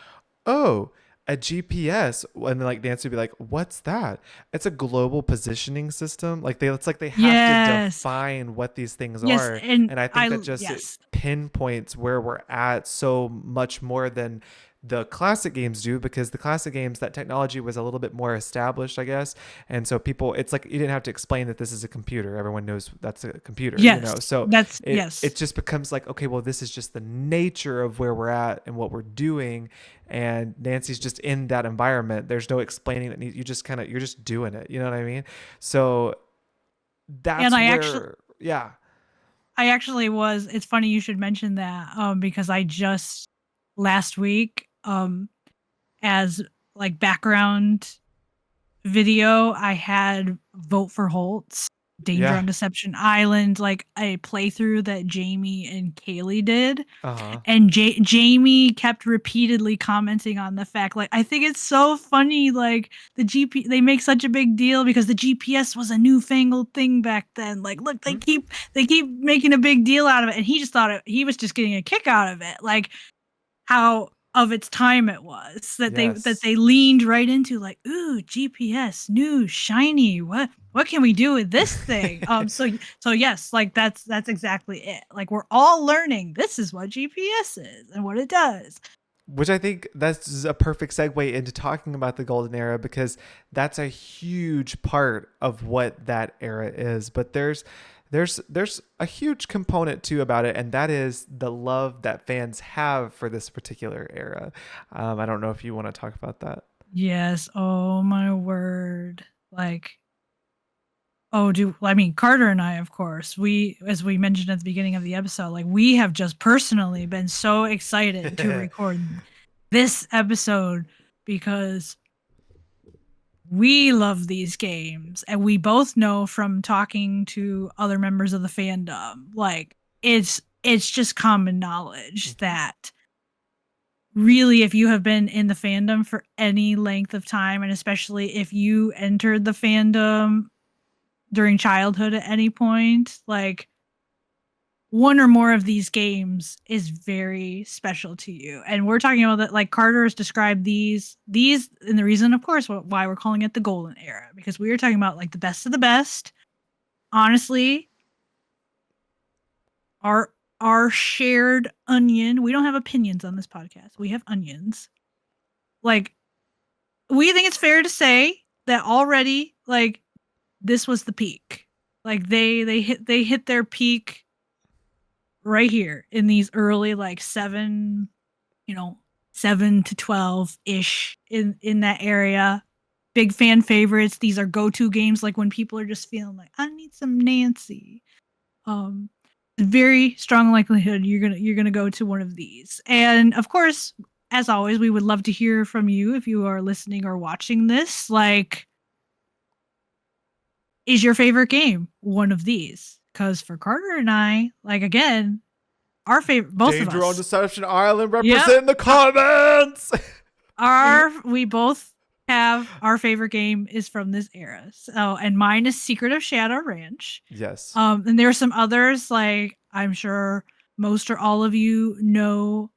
A: "Oh, a GPS," and then like Nancy would be like, "What's that?" It's a global positioning system. Like it's like they have to
B: Yes.
A: define what these things
B: Yes.
A: are,
B: And
A: and I think that just it
B: yes.
A: pinpoints where we're at so much more than the classic games do, because the classic games, that technology was a little bit more established, I guess. And so people, it's like you didn't have to explain that this is a computer. Everyone knows that's a computer, you
B: Yes.
A: know. So
B: That's
A: it
B: yes.
A: it just becomes like, okay, well, this is just the nature of where we're at and what we're doing. And Nancy's just in that environment. There's no explaining that. You just kind of, you're just doing it. You know what I mean? So
B: And
A: that's where, yeah.
B: I actually was, it's funny you should mention that, because I just last week, as like background video, I had Vote for Holtz, Danger
A: Yeah.
B: on Deception Island, like a playthrough that Jamie and Kaylee did.
A: Uh-huh.
B: And Jamie kept repeatedly commenting on the fact, like, I think it's so funny, like they make such a big deal because the GPS was a newfangled thing back then. Like, look,
A: Mm-hmm.
B: they keep making a big deal out of it, and he just thought he was just getting a kick out of it, like how of its time it was that
A: Yes.
B: they leaned right into, like, ooh, GPS, new, shiny. What can we do with this thing? So yes, like that's exactly it. Like we're all learning this is what GPS is and what it does.
A: Which I think that's a perfect segue into talking about the golden era, because that's a huge part of what that era is. But there's a huge component too about it, and that is the love that fans have for this particular era. I don't know if you want to talk about that.
B: Yes. Oh my word. Like, oh, do I mean Carter and I, of course, we, as we mentioned at the beginning of the episode, like we have just personally been so excited to record this episode because we love these games and we both know from talking to other members of the fandom, like it's just common knowledge that really, if you have been in the fandom for any length of time, and especially if you entered the fandom during childhood at any point, like one or more of these games is very special to you. And we're talking about that, like Carter has described these, and the reason, of course, why we're calling it the golden era, because we are talking about like the best of the best. Honestly, our our shared onion. We don't have opinions on this podcast. We have onions. Like, we think it's fair to say that already, like, this was the peak. Like they hit their peak right here in these early, like 7, 7 to 12 ish in that area. Big fan favorites. These are go-to games, like when people are just feeling like I need some Nancy. Um Very strong likelihood you're gonna go to one of these. And of course, as always, we would love to hear from you if you are listening or watching this. Like, is your favorite game one of these? Because for Carter and I, like, again, our favorite, both of
A: Danger on
B: us.
A: Deception Island,
B: Yep.
A: represent the comments.
B: We both have our favorite game is from this era. So, and mine is Secret of Shadow Ranch.
A: Yes.
B: And there are some others, like I'm sure most or all of you know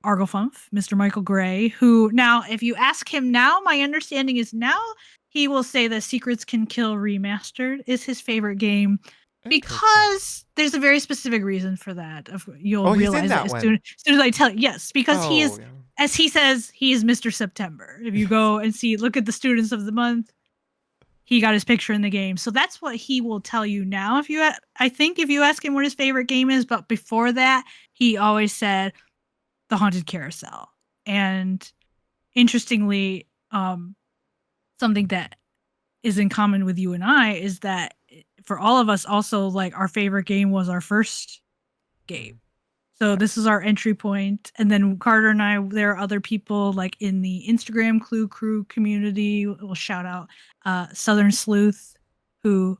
B: Arglefumph, Mr. Michael Gray, who now, if you ask him now, my understanding is now he will say that Secrets Can Kill Remastered is his favorite game,
A: Interesting.
B: because there's a very specific reason for that. You'll
A: Oh, he's in
B: realize it
A: that
B: as soon,
A: one.
B: as I tell you. Yes, because he
A: Oh,
B: is,
A: yeah.
B: as he says, he is Mr. September. If you
A: Yes.
B: go and look at the students of the month, he got his picture in the game. So that's what he will tell you now. I think if you ask him what his favorite game is, but before that, he always said the Haunted Carousel. And interestingly, something that is in common with you and I is that for all of us, also, like, our favorite game was our first game. So this is our entry point. And then Carter and I, there are other people like in the Instagram Clue Crew community. We'll shout out Southern Sleuth, who,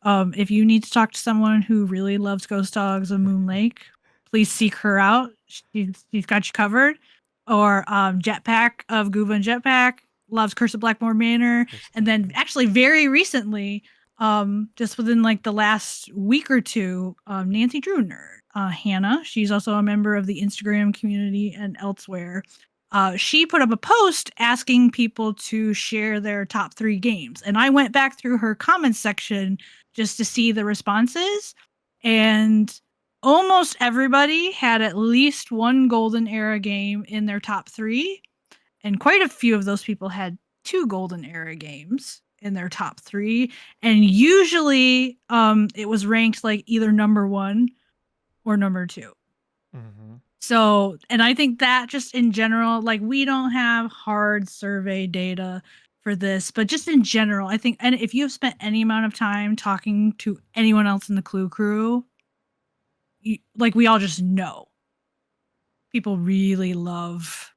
B: if you need to talk to someone who really loves Ghost Dogs of Moon Lake, please seek her out. She's got you covered. or Jetpack of Gooba and Jetpack loves Curse of Blackmore Manor.
A: Curse
B: And then actually very recently, just within like the last week or two, Nancy Drew nerd, Hannah, she's also a member of the Instagram community and elsewhere. She put up a post asking people to share their top 3 games. And I went back through her comments section just to see the responses. And almost everybody had at least one golden era game in their top 3. And quite a few of those people had 2 golden era games in their top 3. And usually it was ranked like either number 1 or number 2.
A: Mm-hmm.
B: So, and I think that just in general, like we don't have hard survey data for this, but just in general, I think, and if you have spent any amount of time talking to anyone else in the Clue Crew, like we all just know people really love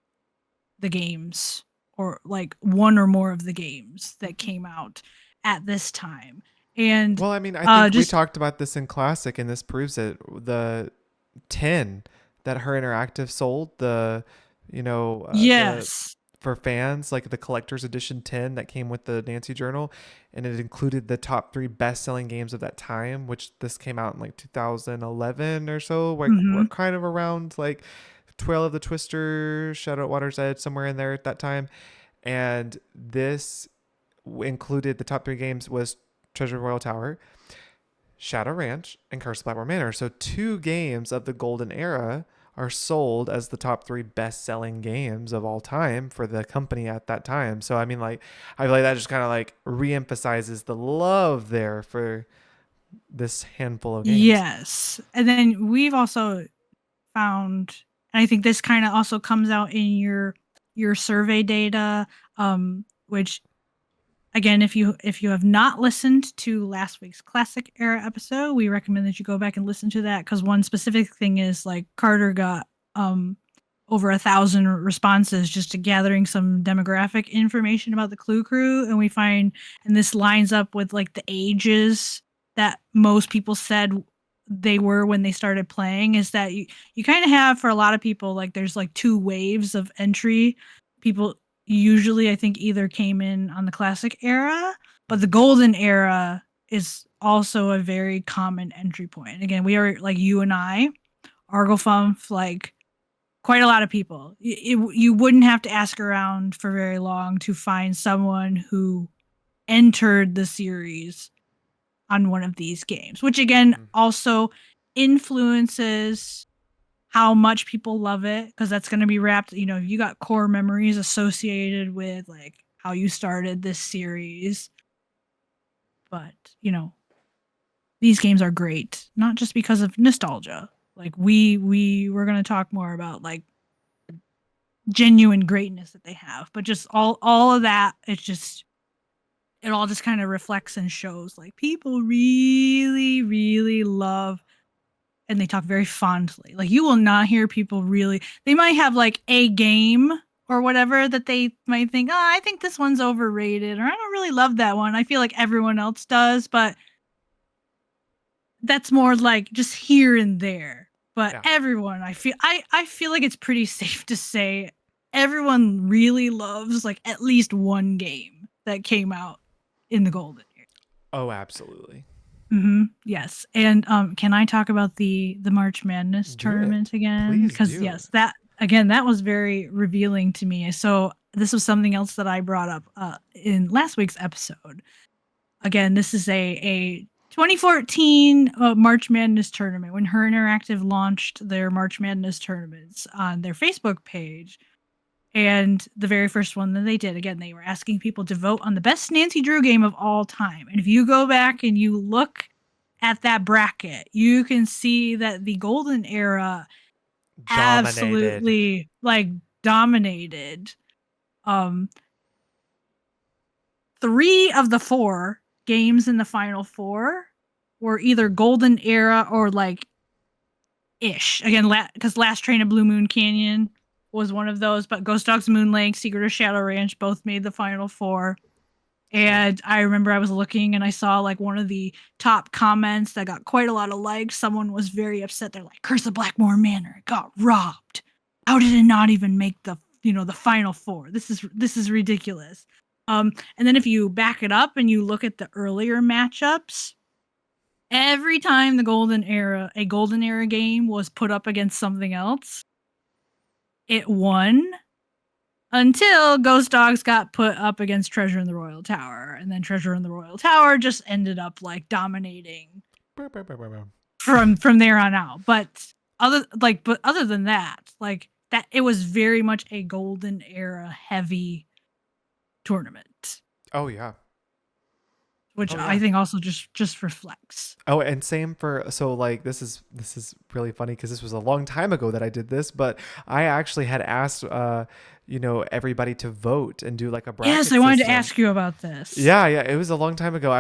B: the games, or like one or more of the games that came out at this time. And
A: Well, I mean, I think we
B: just
A: talked about this in Classic, and this proves it. The 10 that Her Interactive sold, the
B: yes.
A: for fans, like the collector's edition 10 that came with the Nancy Journal, and it included the top 3 best-selling games of that time, which this came out in like 2011 or so, like
B: Mhm.
A: kind of around like Trail of the Twister, Shadow at Water's Edge, somewhere in there at that time. And this included the top 3 games was Treasure Royal Tower, Shadow Ranch, and Curse of Blackmore Manor. So 2 games of the golden era are sold as the top 3 best-selling games of all time for the company at that time. So I mean, like, I feel like that just kind of like re-emphasizes the love there for this handful of games.
B: Yes. And then we've also found, and I think this kind of also comes out in your survey data, which again, if you have not listened to last week's classic era episode, we recommend that you go back and listen to that, because one specific thing is like Carter got over 1,000 responses just to gathering some demographic information about the Clue Crew, and we find, and this lines up with like the ages that most people said they were when they started playing, is that you kind of have, for a lot of people, like there's like 2 waves of entry. People usually, I think, either came in on the classic era, but the golden era is also a very common entry point. Again, we are like you and I, Arglefumf, like quite a lot of people. You wouldn't have to ask around for very long to find someone who entered the series on one of these games, which again also influences how much people love it, because that's going to be wrapped, you got core memories associated with like how you started this series. But these games are great, not just because of nostalgia. Like we're going to talk more about like genuine greatness that they have, but just all of that, it all just kind of reflects and shows like people really really love, and they talk very fondly. Like you will not hear people really, they might have like a game or whatever that they might think, oh, I think this one's overrated, or I don't really love that one. I feel like everyone else does, but that's more like just here and there. But
A: Yeah.
B: everyone, I feel like it's pretty safe to say everyone really loves like at least one game that came out in the golden era.
A: Oh, absolutely.
B: Yes. And can I talk about the March Madness
A: Do it.
B: tournament again?
A: Please
B: Because
A: do.
B: yes, that was very revealing to me. So this was something else that I brought up in last week's episode. Again, this is a 2014 March Madness tournament, when Her Interactive launched their March Madness tournaments on their Facebook page. And the very first one that they did, again, they were asking people to vote on the best Nancy Drew game of all time. And if you go back and you look at that bracket, you can see that the golden era
A: Dominated.
B: absolutely like dominated. Um 3 of the 4 games in the final 4 were either golden era or like ish. Again, because Last Train of Blue Moon Canyon was one of those, but Ghost Dogs Moon Lake, Secret of Shadow Ranch both made the final 4.
A: Yep.
B: And I remember I was looking and I saw like one of the top comments that got quite a lot of likes. Someone was very upset. They're like, Curse of Blackmore Manor got robbed. how did it not even make the final four? This is ridiculous. And then if you back it up and you look at the earlier matchups, every time a golden era game was put up against something else, it won until Ghost Dogs got put up against Treasure in the Royal Tower, and then Treasure in the Royal Tower just ended up like dominating from there on out. But other than that, like that, it was very much a golden era heavy tournament,
A: Oh yeah.
B: which
A: Oh
B: I
A: yeah.
B: think also just reflects.
A: Oh, and same for so like this is really funny because this was a long time ago that I did this, but I actually had asked everybody to vote and do like a
B: Yes,
A: bracket
B: I wanted to
A: system.
B: ask you about this.
A: Yeah, yeah, it was a long time ago. I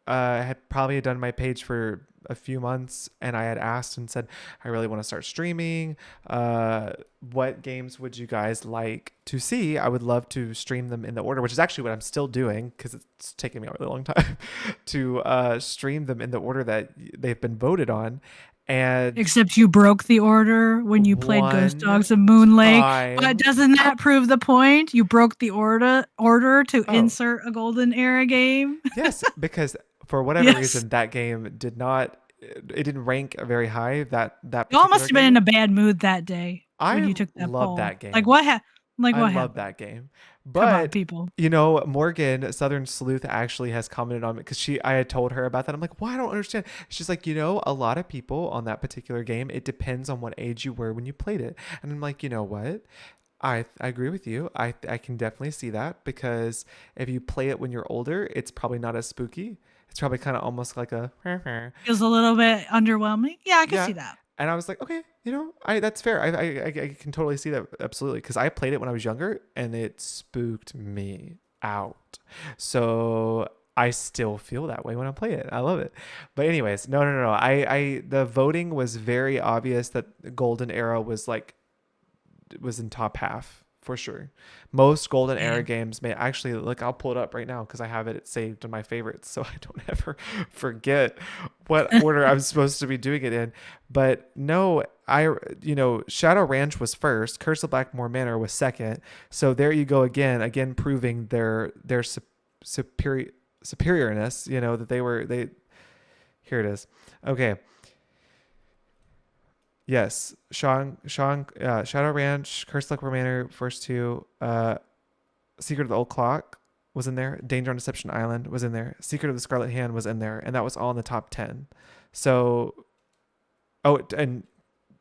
A: had probably done my page for a few months, and I had asked and said, I really want to start streaming. What games would you guys like to see? I would love to stream them in the order, which is actually what I'm still doing because it's taken me a really long time to stream them in the order that they've been voted on. And
B: Except you broke the order when you played Ghost
A: one
B: Dogs of Moon Lake. But
A: time,
B: doesn't that prove the point? You broke the order to
A: oh,
B: insert a golden era game.
A: yes, because for whatever
B: Yes.
A: reason, that game it didn't rank very high, that
B: Y'all must
A: particular
B: have been in
A: game.
B: a bad mood that day when
A: I
B: you took that
A: love
B: poll.
A: that game. I
B: What
A: love
B: happened?
A: that game.
B: Come on,
A: But
B: people.
A: Morgan Southern Sleuth actually has commented on it because I had told her about that. I'm like, well, I don't understand. She's like, a lot of people on that particular game, it depends on what age you were when you played it. And I'm like, you know what? I agree with you. I can definitely see that because if you play it when you're older, it's probably not as spooky. It's probably kind of almost like a
B: Feels a little bit underwhelming. Yeah, I can
A: yeah.
B: see that.
A: And I was like, okay, I that's fair. I can totally see that absolutely because I played it when I was younger and it spooked me out. So I still feel that way when I play it. I love it. But anyways, no. I the voting was very obvious that the Golden Era was in top half for sure. Most Golden Era
B: Yeah.
A: games may actually look. I'll pull it up right now because I have it saved in my favorites, so I don't ever forget what order I'm supposed to be doing it in. But no, Shadow Ranch was first. Curse of Blackmore Manor was second. So there you go again proving their superior superiorness. That they. Here it is. Okay. Yes, Shadow Ranch, Curse Luck Manor, first two. Secret of the Old Clock was in there. Danger on Deception Island was in there. Secret of the Scarlet Hand was in there, and that was all in the top 10. So, and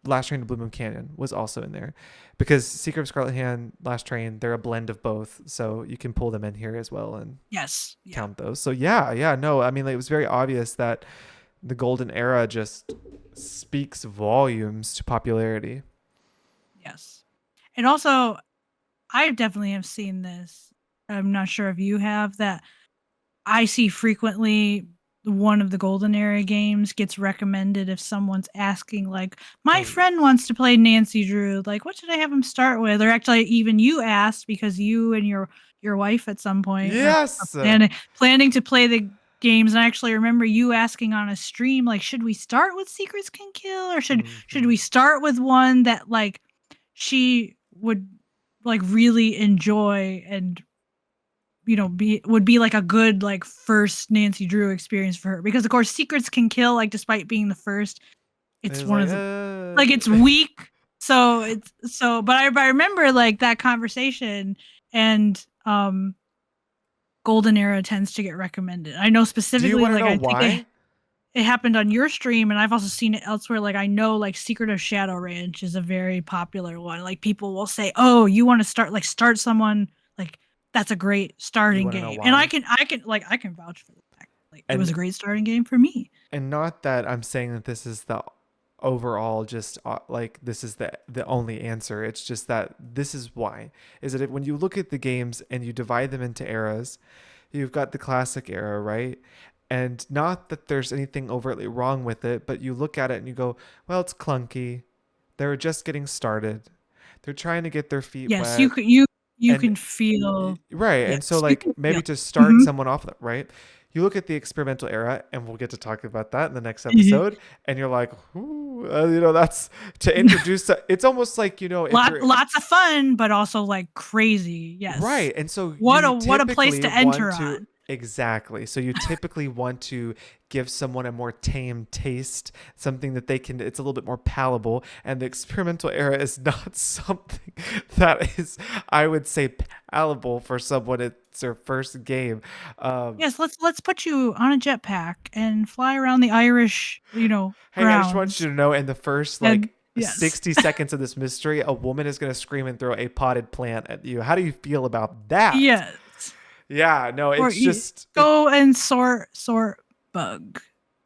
A: Last Train to Blue Moon Canyon was also in there, because Secret of Scarlet Hand, Last Train, they're a blend of both, so you can pull them in here as well and
B: Yes. Yeah.
A: count those. So yeah, no, I mean, like, it was very obvious that the golden era just speaks volumes to popularity.
B: Yes. And also, I definitely have seen this. I'm not sure if you have that. I see frequently one of the golden era games gets recommended if someone's asking, like, my
A: Oh,
B: friend wants to play Nancy Drew, like, what should I have him start with? Or actually, even you asked because you and your wife at some point are
A: yes.
B: planning to play the games. And I actually remember you asking on a stream, like, should we start with Secrets Can Kill, or should
A: Mm-hmm.
B: we start with one that like she would like really enjoy and would be like a good like first Nancy Drew experience for her, because of course Secrets Can Kill, like despite being the first,
A: It
B: it's
A: was
B: one
A: like,
B: of the like it's weak. So it's so but I remember like that conversation, and Golden Era tends to get recommended. I know
A: do you
B: specifically,
A: want to
B: like
A: know
B: I think
A: why?
B: it happened on your stream, and I've also seen it elsewhere. Like I know like Secret of Shadow Ranch is a very popular one. Like people will say, "Oh, you want to start someone like that's a great
A: You
B: starting
A: want to know
B: game." And
A: why?
B: I can vouch for the fact like it was
A: And
B: a great starting game for me.
A: not that I'm saying that this is the overall just like this is the only answer. It's just that this is why. Is that when you look at the games and you divide them into eras, you've got the classic era, right? And not that there's anything overtly wrong with it, but you look at it and you go, well, it's clunky. They're just getting started. They're trying to get their feet
B: Yes,
A: wet.
B: you
A: And
B: can feel
A: right. And so
B: yes, you
A: like
B: can
A: maybe
B: feel.
A: to start
B: Mhm.
A: someone off, right? you look at the experimental era, and we'll get to talk about that in the next episode. And you're like, ooh, that's to introduce. It's almost like if you're
B: Lots of fun, but also like crazy. Yes.
A: right, and so
B: What a place
A: typically
B: to
A: want
B: enter
A: to
B: on.
A: exactly. So you typically want to give someone a more tame taste, something that they can. It's a little bit more palatable, and the experimental era is not something that is, I would say, palatable for someone. It's their first game.
B: Yes, let's put you on a jetpack and fly around the Irish,
A: Hey, I just want you
B: grounds.
A: to know, in the first
B: And
A: like
B: yes.
A: 60 seconds of this mystery, a woman is going to scream and throw a potted plant at you. How do you feel about that?
B: Yes.
A: Yeah, no,
B: Or
A: it's just
B: go and sort bug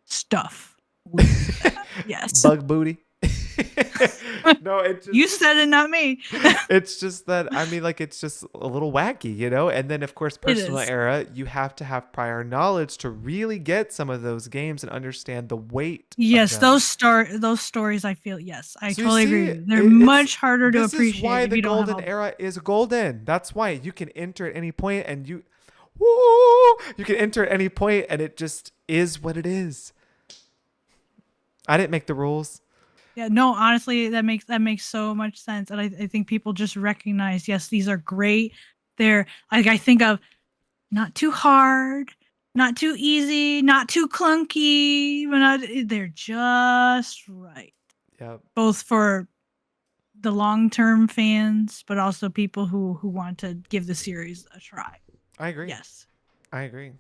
B: stuff with that. Yes.
A: bug booty. No, it just
B: You said it, not me.
A: it's just that, I mean, like, it's just a little wacky. And then of course,
B: It
A: personal
B: is.
A: era, you have to have prior knowledge to really get some of those games and understand the weight of
B: Yes,
A: them.
B: those stories I feel, yes, I
A: So you
B: totally agree
A: see,
B: with you. They're
A: it's
B: much harder to
A: this is
B: appreciate
A: why
B: if
A: the
B: you don't have
A: golden
B: all the.
A: era is golden. That's why you can enter at any point, and woo, you can enter at any point, and it just is what it is. I didn't make the rules.
B: Yeah, no, honestly, that makes so much sense. And I think people just recognize, yes, these are great. They're like, I think of not too hard, not too easy, not too clunky, but they're just right.
A: Yep,
B: Both for the long-term fans, but also people who want to give the series a try.
A: I agree.
B: Yes.
A: I agree.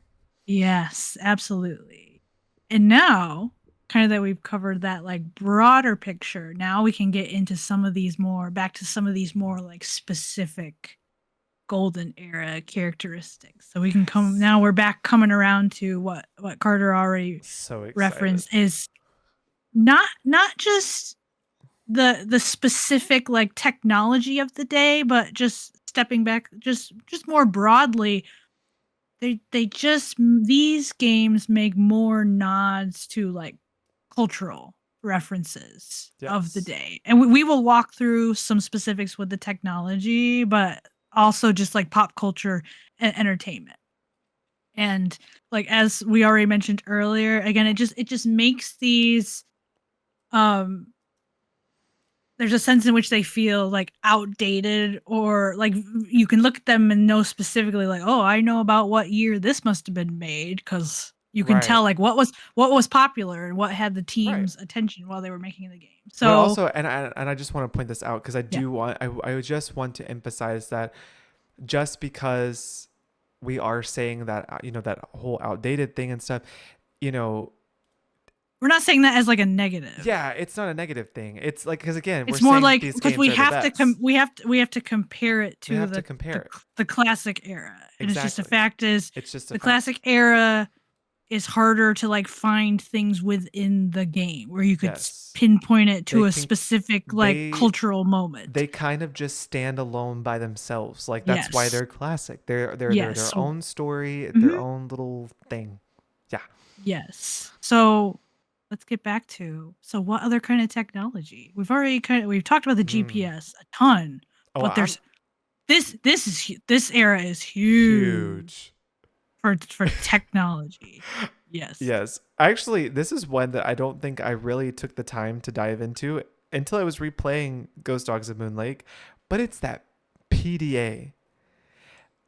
B: Yes, absolutely. And now, kind of that we've covered that like broader picture, now we can get into back to some of these more like specific golden era characteristics. So we can now we're back coming around to what Carter already
A: So excited.
B: referenced is not just the specific like technology of the day, but just stepping back just more broadly, they just these games make more nods to like cultural references of the
A: Yes.
B: day, and we will walk through some specifics with the technology, but also just like pop culture and entertainment. And like as we already mentioned earlier, again, it just makes these um there's a sense in which they feel like outdated, or like you can look at them and know specifically like, oh, I know about what year this must have been made, because you can
A: Right.
B: tell like what was popular and what had the
A: Right.
B: team's attention while they were making the game.
A: But
B: So
A: also, and I just want to point this out because
B: yeah,
A: I just want to emphasize that just because we are saying that that whole outdated thing and stuff, you know,
B: we're not saying that as like a negative.
A: yeah, it's not a negative thing. It's like, because again, we're
B: It's more
A: saying
B: like
A: these
B: because
A: games
B: we
A: are the
B: have to
A: best.
B: we have to compare it
A: We
B: to
A: have to
B: the
A: compare it.
B: the classic era, and it's just a
A: Exactly.
B: fact is
A: It's just a
B: the
A: fact.
B: classic era is harder to like find things within the game where you could
A: Yes.
B: pinpoint it
A: They
B: to a
A: can
B: specific like
A: they
B: cultural moment.
A: they kind of just stand alone by themselves. Like, that's why
B: Yes.
A: they're classic. They're
B: Yes.
A: their
B: So
A: own story, their
B: mhm.
A: own little thing. Yeah.
B: Yes. So let's get back to, so what other kind of technology? We've talked about the
A: Mm.
B: GPS a ton,
A: Oh,
B: but
A: I'm
B: there's this era is huge
A: huge.
B: for technology. Yes.
A: Yes. Actually, this is one that I don't think I really took the time to dive into until I was replaying Ghost Dogs of Moon Lake, but it's that PDA.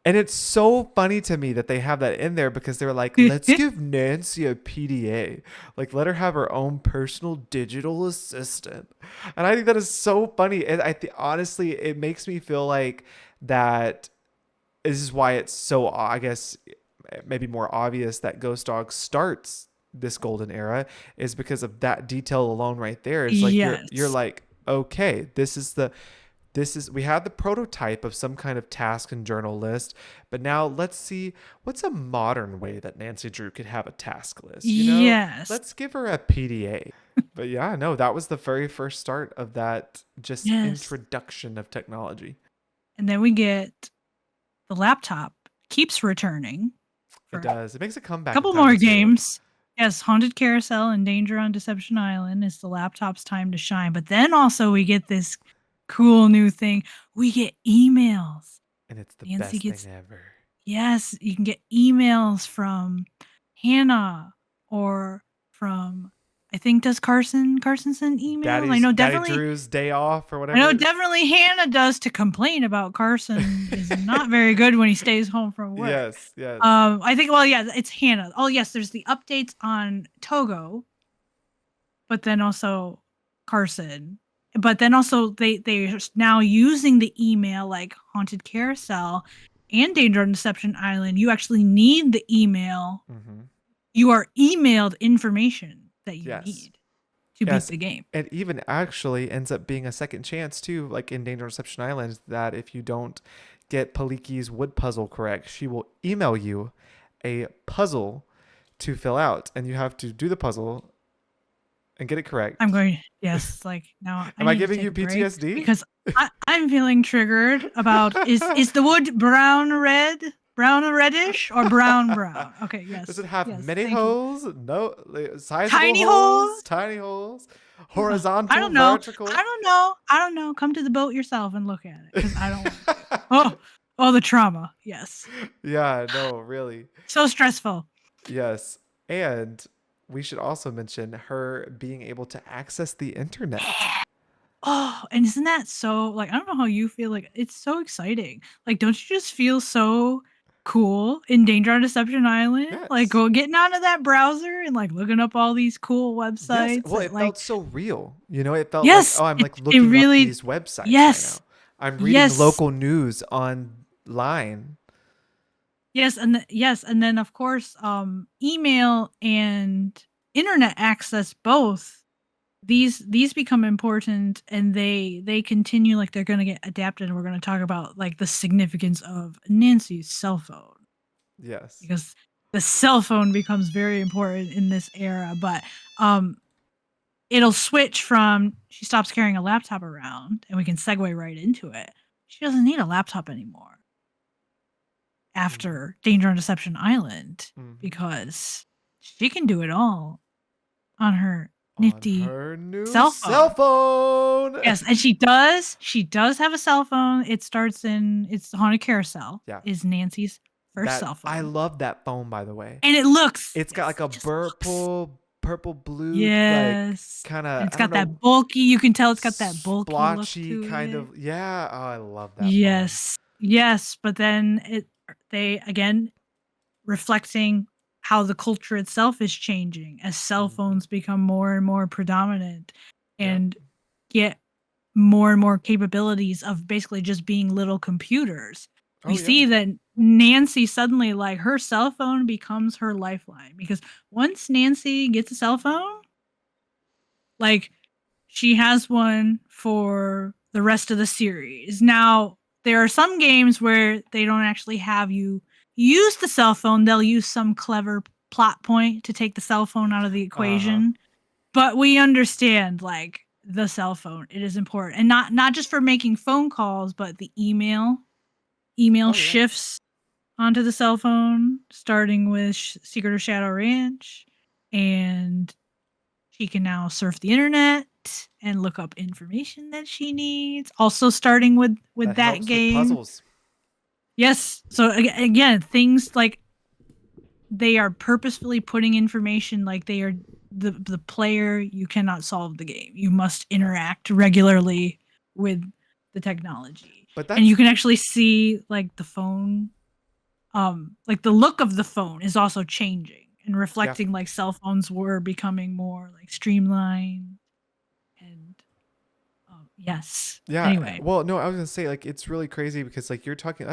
A: And it's so funny to me that they have that in there because they're like, let's give Nancy a PDA. Like, let her have her own personal digital assistant. And I think that is so funny. And honestly, it makes me feel like that this is why it's so, I guess, maybe more obvious that Ghost Dog starts this golden era, is because of that detail alone right there. It's like you're
B: Yes.
A: like, okay, we have the prototype of some kind of task and journal list, but now let's see what's a modern way that Nancy Drew could have a task list.
B: Yes.
A: Let's give her a PDA. But yeah, no, that was the very first start of that just
B: Yes.
A: introduction of technology.
B: And then we get the laptop keeps returning
A: It
B: for a
A: does. It makes a comeback in
B: couple
A: time or
B: more
A: two.
B: games. Yes, Haunted Carousel and Danger on Deception Island is the laptop's time to shine. But then also we get this cool new thing. We get emails.
A: And it's the
B: Nancy
A: best thing
B: gets,
A: ever.
B: yes, you can get emails from Hannah or from, I think, does Carson send emails?
A: Daddy Drew's day off or
B: I know
A: whatever.
B: definitely Hannah does to complain about Carson is not very good when he stays home from work.
A: Yes, yes.
B: I think, well, yeah, it's Hannah. Oh, yes, there's the updates on Togo, but then also Carson. But then also they're now using the email like Haunted Carousel and Danger on Deception Island. You actually need the email.
A: Mm-hmm.
B: You are emailed information that you
A: Yes.
B: need to beat
A: Yes.
B: the game.
A: It even actually ends up being a second chance too, like in Danger on Deception Island, that if you don't get Paliki's wood puzzle correct, she will email you a puzzle to fill out, and you have to do the puzzle and get it
B: I'm
A: correct.
B: going, yes, like now I
A: Am I
B: need to
A: giving
B: take
A: you
B: a break
A: PTSD?
B: because I'm feeling triggered about is the wood brown red, brown reddish, or brown brown? Okay,
A: Does
B: yes,
A: it have
B: yes,
A: many
B: thank you.
A: holes? No, sizable
B: Tiny hole?
A: holes, tiny holes,
B: I
A: horizontal,
B: don't know.
A: vertical.
B: I don't know. Come to the boat yourself and look at it because I don't want to. Oh, oh, the trauma. Yes,
A: Yeah, no, really.
B: so stressful.
A: Yes. And we should also mention her being able to access the internet.
B: Oh, and isn't that so like I don't know how you feel like it's so exciting. Like don't you just feel so cool in Danger on Deception Island? Like
A: Yes.
B: go getting onto that browser and like looking up all these cool
A: Yes.
B: websites
A: Well,
B: that
A: it
B: like
A: felt so real. It felt like,
B: yes,
A: oh, I'm like
B: it
A: looking up
B: really
A: these websites right
B: yes.
A: now. I'm reading
B: Yes.
A: local news online.
B: Yes, yes, and then of course email and internet access both these become important and they continue like they're going to get adapted and we're going to talk about like the significance of Nancy's cell phone
A: Yes.
B: because the cell phone becomes very important in this era but um it'll switch from she stops carrying a laptop around and we can segue right into it. She doesn't need a laptop anymore
A: Mm-hmm.
B: after Danger on Deception Island
A: Mm-hmm.
B: because she can do it all on her
A: On
B: nifty
A: her new
B: cell
A: cell
B: phone.
A: phone.
B: Yes, and she does. She does have a cell phone. It starts in it's Haunted Carousel
A: Yeah.
B: is Nancy's first cell
A: I
B: phone.
A: love that phone, by the way.
B: And it looks
A: It's got
B: yes,
A: like
B: it
A: a
B: just looks
A: purple blue, like
B: yes.
A: kind
B: And
A: of,
B: it's
A: I don't
B: got
A: know,
B: that bulky, you can tell it's got that bulky look
A: splotchy
B: to
A: kind
B: it.
A: of. Yeah. Oh, I love that phone.
B: Yes. Yes, but then they again reflecting how the culture itself is changing as cell
A: Mm-hmm.
B: phones become more and more predominant
A: Yep.
B: and get more and more capabilities of basically just being little computers. We
A: Oh, yeah.
B: see that Nancy suddenly, like, her cell phone becomes her lifeline because once Nancy gets a cell phone, like, she has one for the rest of the series. Now, there are some games where they don't actually have you use the cell phone, they'll use some clever plot point to take the cell phone out of the
A: Uh huh.
B: equation. But we understand like the cell phone, it is important. And not just for making phone calls, but the email
A: Oh, yeah.
B: shifts onto the cell phone starting with Secret of Shadow Ranch and she can now surf the internet and look up information that she needs. Also starting with
A: That
B: that
A: helps with
B: game.
A: puzzles.
B: Yes. So again, things like they are purposefully putting information like they are the player you cannot solve the game. You must
A: Yeah.
B: interact regularly with the technology.
A: But
B: And you
A: that's,
B: can actually see like the phone like the look of the phone is also changing and
A: yeah.
B: reflecting like cell phones were becoming more like streamlined and yes.
A: Yeah.
B: Anyway,
A: Well, no, I was going to say, like, it's really crazy because, like, you're talking,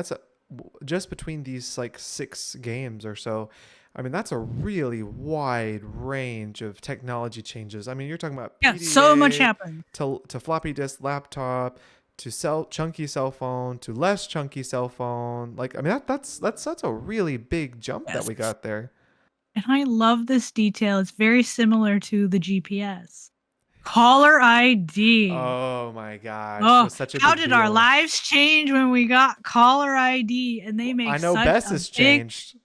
A: just between these, like, 6 games or so. I mean, that's a really wide range of technology changes. I mean, you're talking about
B: yeah, so much
A: PDA
B: happened.
A: to floppy disk laptop to chunky cell phone to less chunky cell phone. Like, I mean, that's a really big jump that
B: Yes.
A: we got there.
B: And I love this detail. It's very similar to the GPS. Caller ID.
A: Oh my gosh, it
B: Oh,
A: was such a
B: how
A: big
B: did our
A: deal.
B: lives change when we got caller ID and they
A: I
B: make
A: know
B: such
A: Bess
B: a
A: has
B: big
A: changed.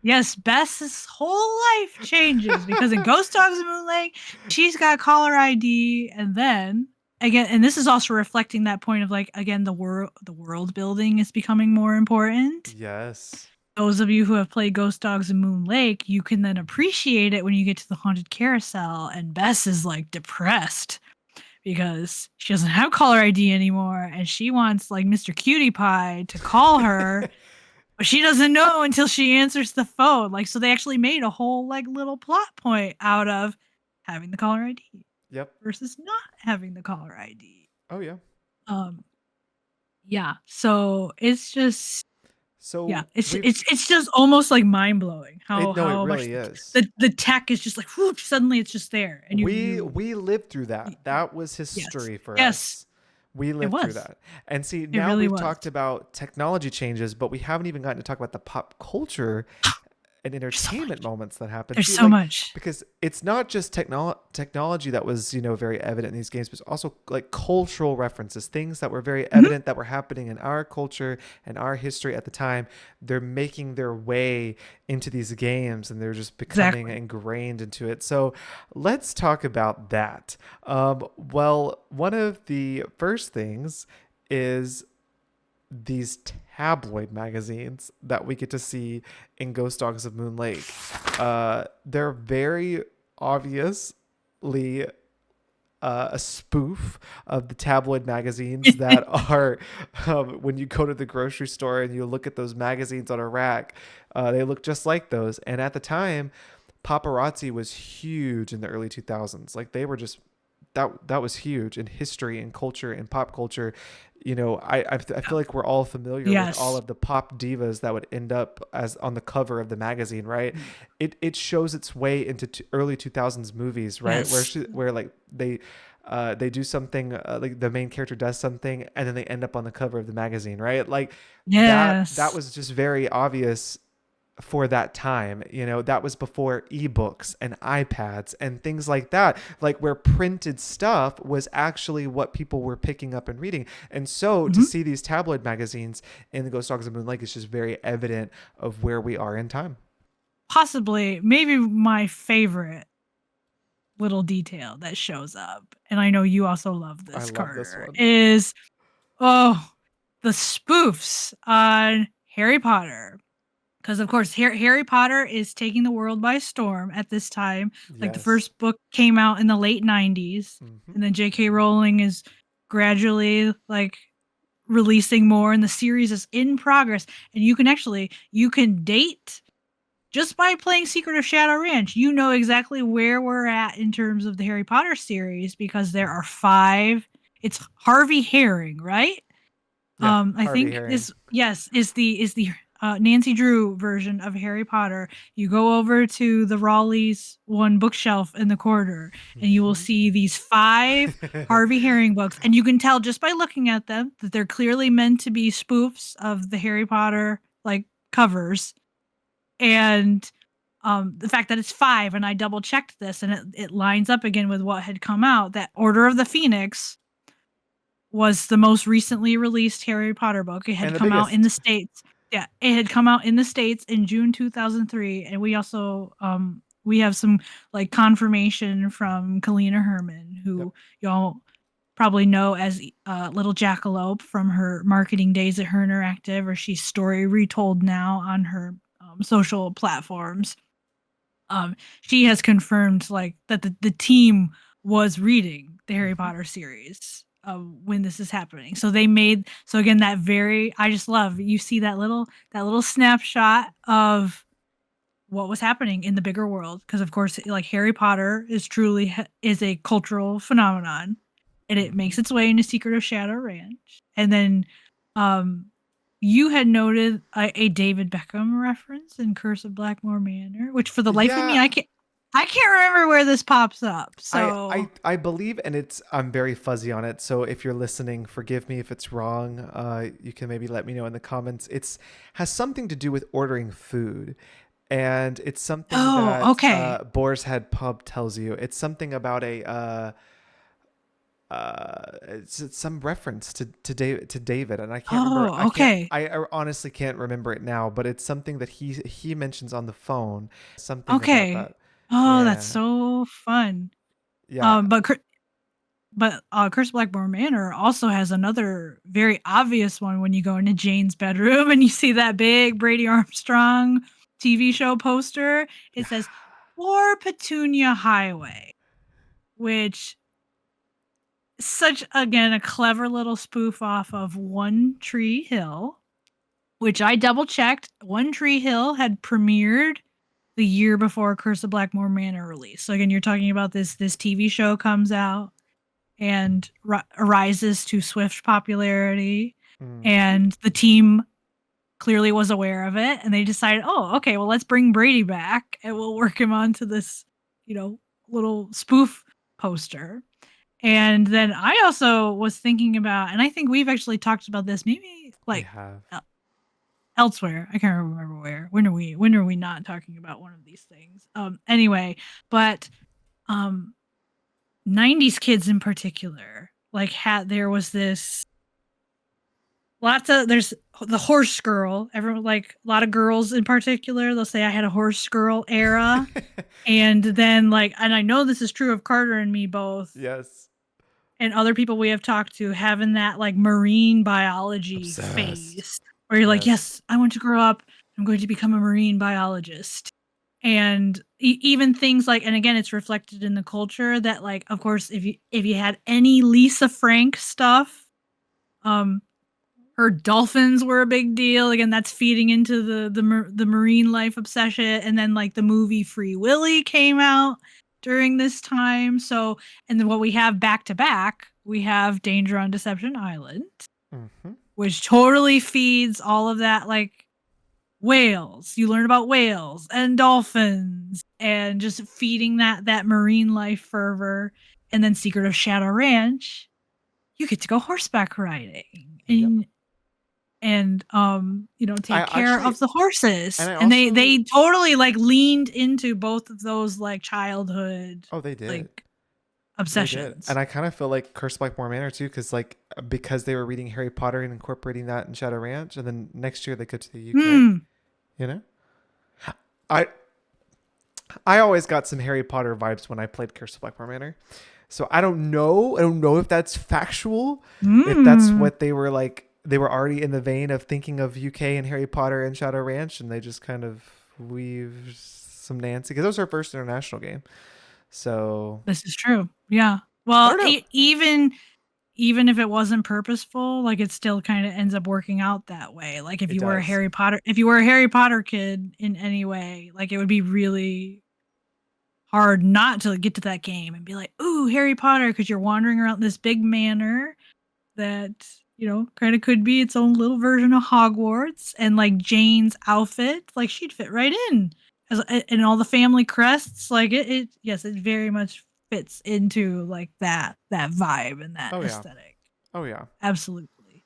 B: yes, Bess's whole life changes because in Ghost Dogs and Moon Lake, she's got caller ID and then again and this is also reflecting that point of like again the world building is becoming more important.
A: Yes.
B: those of you who have played Ghost Dogs and Moon Lake, you can then appreciate it when you get to the haunted carousel and Bess is like depressed because she doesn't have caller ID anymore and she wants like Mr. Cutie Pie to call her, but she doesn't know until she answers the phone. Like, so they actually made a whole like little plot point out of having the caller ID
A: Yep.
B: versus not having the caller ID.
A: Oh yeah.
B: Um, yeah. So it's just yeah,
A: So
B: it's
A: we've
B: it's it's just almost like mind blowing
A: it no, it
B: how much
A: really is.
B: the tech is just like whoop, suddenly it's just there and
A: We lived through
B: y-
A: that. That was
B: yes
A: history for
B: yes
A: us. We
B: it
A: lived through
B: was
A: that. And see,
B: it
A: now
B: really
A: we've
B: was.
A: talked about technology changes, but we haven't even gotten to talk about the pop culture and
B: There's so
A: entertainment
B: much.
A: moments that happen.
B: There's
A: See,
B: so
A: like,
B: much.
A: because it's not just technology that was, very evident in these games, but it's also like cultural references, things that were very
B: Mhm.
A: evident that were happening in our culture and our history at the time. They're making their way into these games and they're just becoming
B: Exactly.
A: ingrained into it. So let's talk about that. Well, one of the first things is these tabloid magazines that we get to see in Ghost Dogs of Moon Lake. They're very obviously a spoof of the tabloid magazines that are when you go to the grocery store and you look at those magazines on a rack, they look just like those. And at the time, paparazzi was huge in the early 2000s. Like they were just that was huge in history and culture and pop culture. I feel like we're all familiar with all
B: Yes.
A: of the pop divas that would end up as on the cover of the magazine, right?
B: Mm.
A: It shows its way into early 2000s movies, right?
B: Yes.
A: Where like they do something, like the main character does something and then they end up on the cover of the magazine, right? Like that
B: Yes.
A: was just very obvious for that time. That was before ebooks and iPads and things like that, like where printed stuff was actually what people were picking up and reading. And so to
B: Hmm.
A: see these tabloid magazines in the Ghost Dogs of Moon Lake is just very evident of where we are in time.
B: Possibly, maybe my favorite little detail that shows up, and I know you also love
A: I
B: this,
A: love this
B: Carter,
A: one.
B: is oh the spoofs on Harry Potter. Because of course Harry Potter is taking the world by storm at this time. Like the
A: Yes.
B: first book came out in the late 90s,
A: Mm-hmm.
B: and then J.K. Rowling is gradually like releasing more, and the series is in progress. And you can date just by playing Secret of Shadow Ranch. You know exactly where we're at in terms of the Harry Potter series because there are five. It's Harvey Herring, right?
A: Yeah,
B: I
A: Harvey
B: think
A: Herring.
B: is yes is the Nancy Drew version of Harry Potter. You go over to the Raleigh's one bookshelf in the corner, and you will
A: Mm-hmm.
B: see these five Harvey Herring books, and you can tell just by looking at them that they're clearly meant to be spoofs of the Harry Potter like covers. And the fact that it's five, and I double checked this, and it lines up again with what had come out. That Order of the Phoenix was the most recently released Harry Potter book. It had
A: And the
B: come out in
A: biggest.
B: the States. Yeah, it had come out in the States in June 2003. And we also we have some like confirmation from Kalina Herman,
A: Yep.
B: who y'all probably know as Little Jackalope from her marketing days at Her Interactive, or she's story retold now on her social platforms. She has confirmed like that the team was reading the Harry
A: Mm-hmm.
B: Potter series when this is happening. So they made so again that very I just love you see that little snapshot of what was happening in the bigger world because of course like Harry Potter is truly is a cultural phenomenon and it
A: Mm-hmm.
B: makes its way into Secret of Shadow Ranch. And then um you had noted a David Beckham reference in Curse of Blackmore Manor, which for the life of me
A: Yeah,
B: I can't remember where this pops up.
A: I,
B: So
A: I I believe, and I'm very fuzzy on it. So if you're listening, forgive me if it's wrong. You can maybe let me know in the comments. It's has something to do with ordering food, and it's something
B: oh,
A: that
B: okay.
A: Boar's Head Pub tells you. It's something about a it's some reference to David, and I can't remember.
B: Oh, okay.
A: I honestly can't remember it now. But it's something that he mentions on the phone. Something about
B: Okay.
A: that.
B: Oh, that's
A: Yeah,
B: so fun.
A: yeah.
B: But but Curse of Blackmore Manor also has another very obvious one when you go into Jane's bedroom and you see that big Brady Armstrong TV show poster. It says "For Petunia Highway," which such again a clever little spoof off of One Tree Hill, which I double checked. One Tree Hill had premiered the year before Curse of Blackmore Manor released. So again, you're talking about this TV show comes out and rises to swift popularity,
A: Mm.
B: and the team clearly was aware of it, and they decided, oh, okay, well, let's bring Brady back and we'll work him onto this, little spoof poster. And then I also was thinking about, and I think we've actually talked about this maybe
A: We
B: like
A: have.
B: elsewhere. I can't remember where. When are we not talking about one of these things? Anyway, but 90s kids in particular, like there was this there's the horse girl. Everyone, like a lot of girls in particular, they'll say I had a horse girl era. And then and I know this is true of Carter and me both,
A: Yes.
B: and other people we have talked to, having that like marine biology
A: Obsessed.
B: phase where you're like,
A: Yes.
B: yes, I want to grow up. I'm going to become a marine biologist. And even things like, and again, it's reflected in the culture that, like, of course, if you had any Lisa Frank stuff, um, her dolphins were a big deal. Again, that's feeding into the marine life obsession. And then like the movie Free Willy came out during this time. So, and then what we have back to back, we have Danger on Deception Island,
A: Mm-hmm.
B: which totally feeds all of that, like whales. You learn about whales and dolphins and just feeding that marine life fervor. And then Secret of Shadow Ranch, you get to go horseback riding.
A: Yep.
B: And
A: I
B: take care
A: actually,
B: of the horses,
A: and I
B: and they
A: also,
B: totally like leaned into both of those like childhood
A: oh, they did.
B: like
A: They did.
B: obsessions.
A: And I kind of feel like Curse of Blackmore Manor too, because they were reading Harry Potter and incorporating that in Shadow Ranch, and then next year they go to the UK.
B: Hmm.
A: You know, I I always got some Harry Potter vibes when I played Curse of Blackmore Manor. So I don't know. I don't know if that's factual. If that's
B: Hmm.
A: what they were like. They were already in the vein of thinking of UK and Harry Potter and Shadow Ranch, and they just kind of weave some Nancy because that was our first international game. So
B: This is true. Yeah.
A: I
B: Well,
A: don't know.
B: even if it wasn't purposeful, like it still kind of ends up working out that way. Like
A: It does.
B: If you were a Harry Potter kid in any way, like it would be really hard not to get to that game and be like, "Ooh, Harry Potter," because you're wandering around this big manor that kind of could be its own little version of Hogwarts, and like Jane's outfit, like she'd fit right in as and all the family crests, like yes, it very much fits into like that vibe and that
A: Oh yeah.
B: aesthetic.
A: Oh yeah.
B: Absolutely.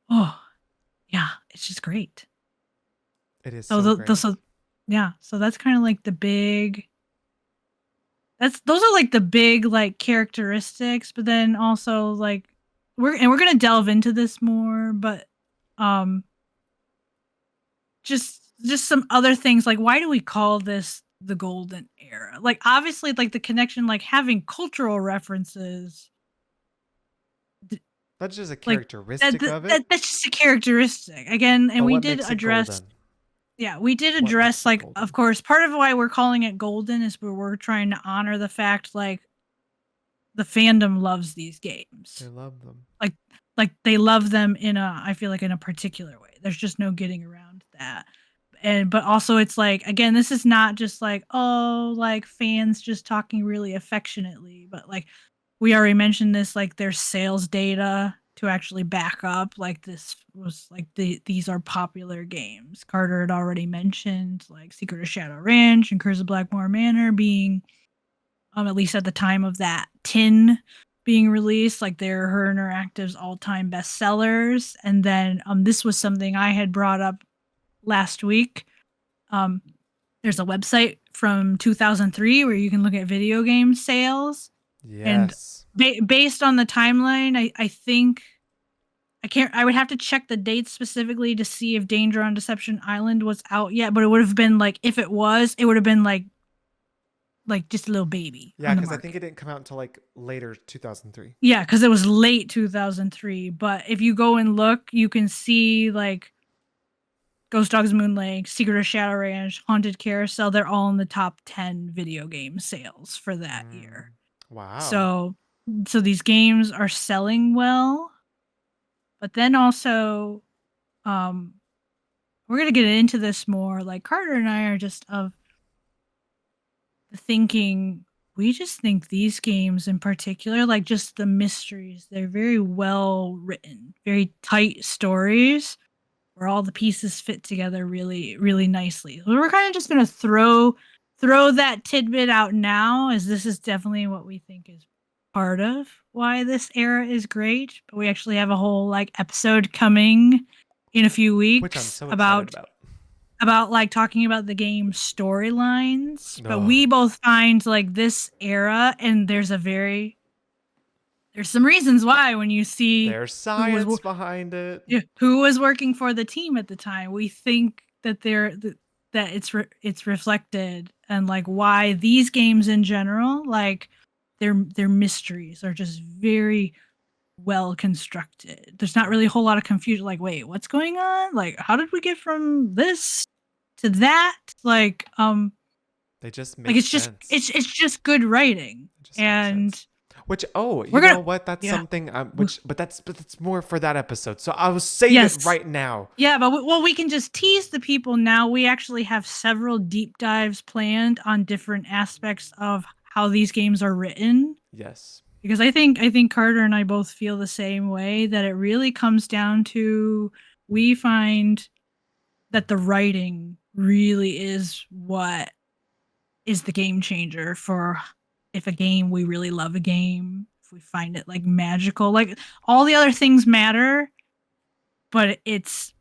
B: Oh yeah, it's just great.
A: It is
B: So
A: so great.
B: yeah, so that's kind of like the big. Those are like the big like characteristics, but then also like we're gonna delve into this more, but um just some other things, like why do we call this the golden era? Like obviously like the connection, like having cultural references,
A: That's just a
B: like
A: characteristic of it.
B: that's just a characteristic again. And
A: But
B: we
A: what
B: did
A: makes it
B: address,
A: golden?
B: yeah, we did
A: What makes
B: address,
A: it
B: like, of
A: golden?
B: course, part of why we're calling it golden is we're trying to honor the fact, like, the fandom loves these
A: They
B: games.
A: love them.
B: Like they love them in a, I feel like, in a particular way. There's just no getting around that. And but also it's like, again, this is not just like, oh, like fans just talking really affectionately, but like we already mentioned this, like there's sales data to actually back up like this was like these are popular games. Carter had already mentioned like Secret of Shadow Ranch and Curse of Blackmore Manor being, at least at the time of that tin being released, like they're her interactive's all-time bestsellers. And then this was something I had brought up last week. um there's a website from 2003 where you can look at video game sales, and
A: Yes.
B: based on the timeline, I think I would have to check the dates specifically to see if Danger on Deception Island was out yet, but it would have been like, if it was, it would have been like like just a little baby
A: Yeah,
B: on the
A: because I think
B: market.
A: it didn't come out until like later 2003.
B: Yeah, because it was late 2003. But if you go and look, you can see like Ghost Dogs Moon Lake, Secret of Shadow Ranch, Haunted Carousel. They're all in the top 10 video game sales for that year.
A: Wow.
B: So, so these games are selling well, but then also, um, we're gonna get into this more. Like Carter and I are just of the thinking. We just think these games in particular, like just the mysteries, they're very well written, very tight stories where all the pieces fit together really, really nicely. So we're kind of just gonna throw that tidbit out now, as this is definitely what we think is part of why this era is great. But we actually have a whole like episode coming in a few
A: Which I'm
B: weeks
A: so excited about.
B: about like talking about the game storylines. But
A: No.
B: we both find like this era, and there's some reasons why when you see
A: There's
B: who was
A: science behind it.
B: yeah, who was working for the team at the time. We think that that it's reflected, and like why these games in general, like their mysteries are just very well constructed. There's not really a whole lot of confusion. Like, wait, what's going on? Like, how did we get from this to that?
A: They just
B: Like
A: make sense.
B: it's just good writing,
A: It just makes
B: and
A: sense. Which, oh,
B: we're
A: you
B: gonna
A: know what? That's
B: yeah.
A: something. But that's more for that episode. So I will save it
B: Yes.
A: right now.
B: Yeah, but well, we can just tease the people now. We actually have several deep dives planned on different aspects of how these games are written,
A: Yes.
B: because I think Carter and I both feel the same way, that it really comes down to, we find that the writing really is what is the game changer for, if a game, we really love a game, if we find it like magical, like all the other things matter, but it's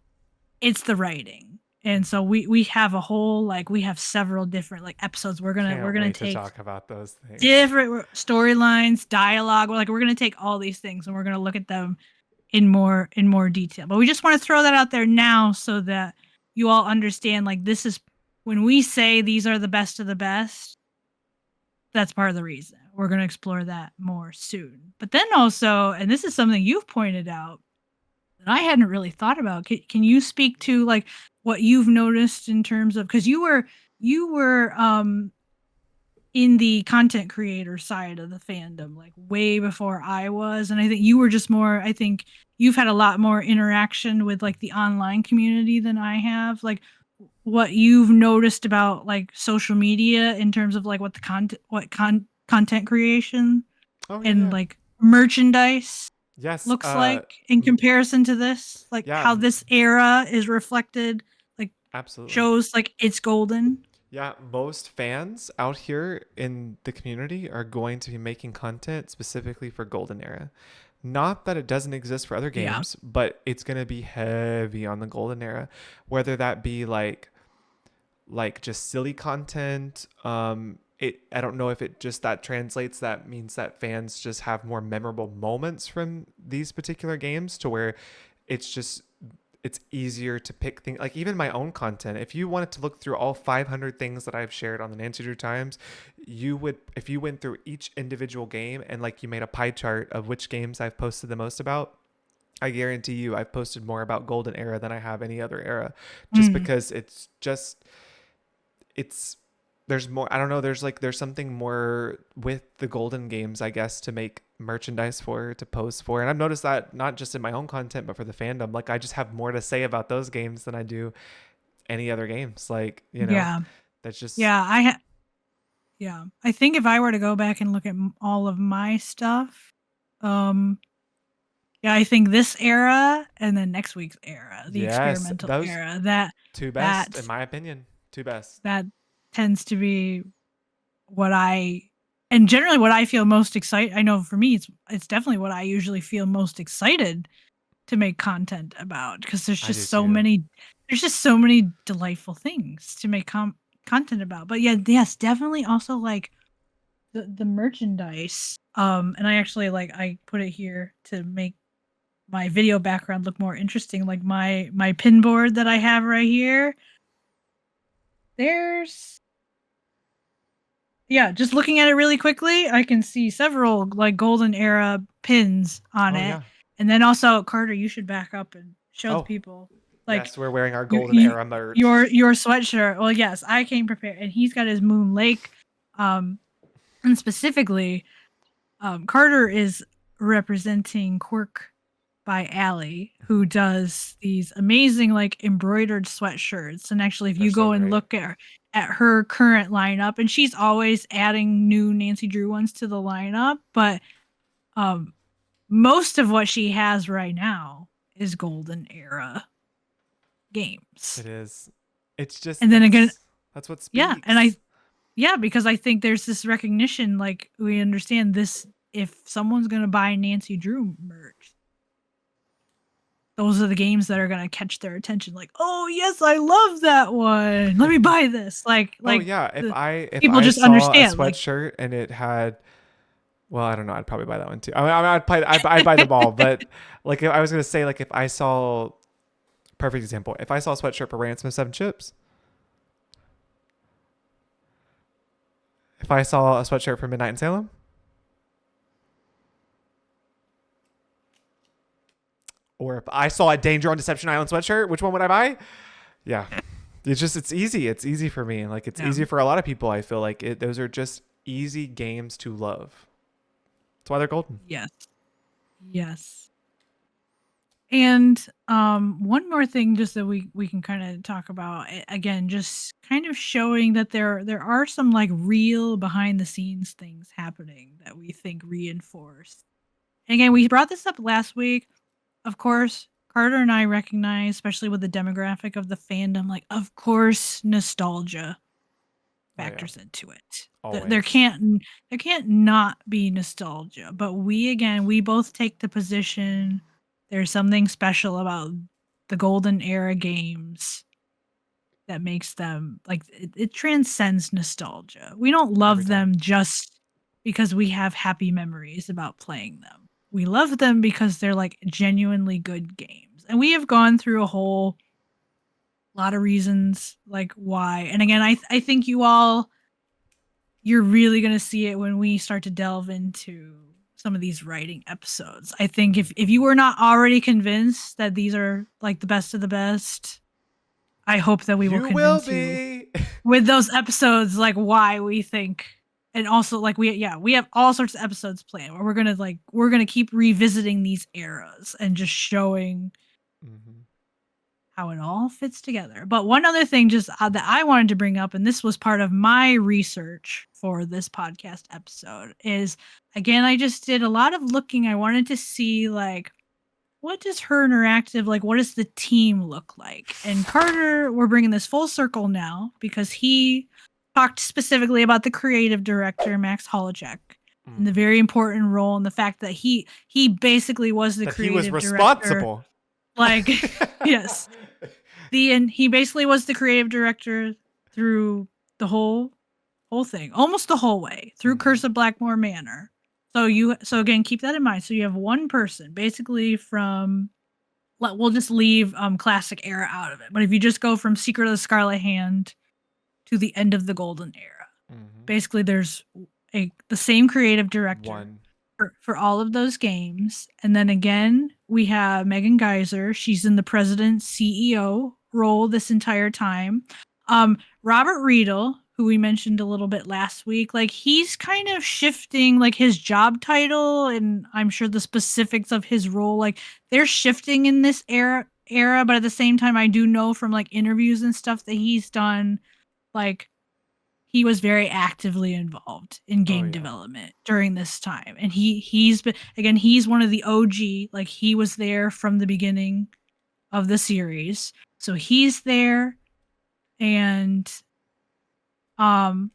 B: the writing. And so we have a whole, like we have several different like episodes. We're
A: Can't
B: gonna
A: wait to
B: take
A: talk about those things.
B: different storylines, dialogue. We're gonna take all these things and we're gonna look at them in more detail. But we just want to throw that out there now so that you all understand, like this is, when we say these are the best of the best, that's part of the reason. We're gonna explore that more soon. But then also, and this is something you've pointed out that I hadn't really thought about. Can you speak to like what you've noticed in terms of, because you were in the content creator side of the fandom like way before I was, and I think you were just more, I think you've had a lot more interaction with like the online community than I have. Like what you've noticed about like social media in terms of like what the content creation
A: Oh yeah,
B: and
A: yeah.
B: like merchandise
A: Yes.
B: looks like in comparison to this, like
A: Yeah.
B: how this era is reflected, like
A: Absolutely.
B: shows like it's golden.
A: Yeah, most fans out here in the community are going to be making content specifically for Golden Era. Not that it doesn't exist for other
B: Yeah.
A: games, but it's going to be heavy on the Golden Era, whether that be like just silly content. I don't know if it just that translates, that means that fans just have more memorable moments from these particular games to where it's just it's easier to pick things. Like even my own content, if you wanted to look through all 500 things that I've shared on the Nancy Drew Times, you would, if you went through each individual game and like you made a pie chart of which games I've posted the most about, I guarantee you I've posted more about Golden Era than I have any other era, just
B: Mm.
A: because it's there's more. I don't know, there's something more with the Golden games, I guess, to make merchandise for, to post for. And I've noticed that not just in my own content but for the fandom, like I just have more to say about those games than I do any other games, like,
B: Yeah.
A: that's just
B: Yeah. Yeah. I think if I were to go back and look at all of my stuff, um, yeah, I think this era and then next week's era, the
A: yes,
B: experimental
A: those
B: era,
A: two best in
B: that
A: my opinion, two best.
B: that tends to be what I, and generally what I feel most excited. I know for me, it's definitely what I usually feel most excited to make content about, because
A: I do too.
B: there's just so many delightful things to make content about. But yeah, yes, definitely also like the merchandise. And I actually like, I put it here to make my video background look more interesting. Like my pin board that I have right here. There's yeah, just looking at it really quickly, I can see several like golden era pins on
A: Oh
B: it.
A: yeah.
B: And then also, Carter, you should back up and show the
A: Oh
B: people like
A: yes, we're wearing our
B: your
A: golden era merch.
B: your sweatshirt. Well, yes, I came prepared, and he's got his Moon Lake, um, and specifically, Carter is representing Quirk by Allie, who does these amazing like embroidered sweatshirts. And actually, if
A: They're
B: you
A: so
B: go and
A: great.
B: look at her current lineup, and she's always adding new Nancy Drew ones to the lineup, but um, most of what she has right now is golden era games.
A: It is. It's just
B: And then again,
A: that's what
B: yeah, and
A: speaks.
B: because I think there's this recognition, like we understand this. If someone's gonna buy Nancy Drew merch, those are the games that are gonna catch their attention. Like, oh yes, I love that one. Let me buy this.
A: Oh
B: Like
A: yeah,
B: the
A: if
B: people
A: I
B: just
A: saw a
B: understand. Like,
A: sweatshirt and it had, well, I don't know, I'd probably buy that one too. I'd buy them all, but like if I was gonna say, like if I saw, perfect example, if I saw a sweatshirt for Ransom of Seven Chips, if I saw a sweatshirt for Midnight in Salem, or if I saw a Danger on Deception Island sweatshirt, which one would I buy? Yeah, it's easy. It's easy for me. Like it's
B: yeah,
A: easy for a lot of people. I feel like those are just easy games to love. That's why they're golden.
B: yes, yes. And one more thing, just that we can kind of talk about again, just kind of showing that there are some like real behind the scenes things happening that we think reinforce. And again, we brought this up last week. Of course, Carter and I recognize, especially with the demographic of the fandom, like of course nostalgia
A: Oh yeah,
B: factors into it.
A: always.
B: There can't not be nostalgia. But we both take the position there's something special about the golden era games that makes them like it transcends nostalgia. We don't
A: Every
B: love
A: time.
B: them just because we have happy memories about playing them. We love them because they're like genuinely good games. And we have gone through a whole lot of reasons like why. And again, I think you're really going to see it when we start to delve into some of these writing episodes. I think if you were not already convinced that these are like the best of the best, I hope that we will
A: You will
B: convince you
A: be.
B: with those episodes like why we think, and also like we have all sorts of episodes planned where we're going to keep revisiting these eras and just showing
A: Mm-hmm.
B: how it all fits together. But one other thing just that I wanted to bring up, and this was part of my research for this podcast episode, is again, I just did a lot of looking. I wanted to see like what does her interactive like what does the team look like? And Carter, we're bringing this full circle now because he talked specifically about the creative director Max Holechek and the
A: Mm-hmm.
B: very important role and the fact that he basically was the
A: That he was
B: creative director.
A: responsible.
B: Like yes, and he basically was the creative director through the whole thing, almost the whole way through
A: Mm-hmm.
B: Curse of Blackmore Manor. So again, keep that in mind. So you have one person basically from we'll just leave classic era out of it. But if you just go from Secret of the Scarlet Hand to the end of the Golden Era,
A: Mm-hmm.
B: basically there's the same creative director
A: One.
B: for all of those games. And then again, we have Megan Geyser. She's in the president CEO role this entire time. Robert Riedel, who we mentioned a little bit last week, like he's kind of shifting like his job title and I'm sure the specifics of his role, like they're shifting in this era, but at the same time I do know from like interviews and stuff that he's done like he was very actively involved in
A: Oh
B: game
A: yeah.
B: development during this time. And he's been again, he's one of the OG, like he was there from the beginning of the series. So he's there and um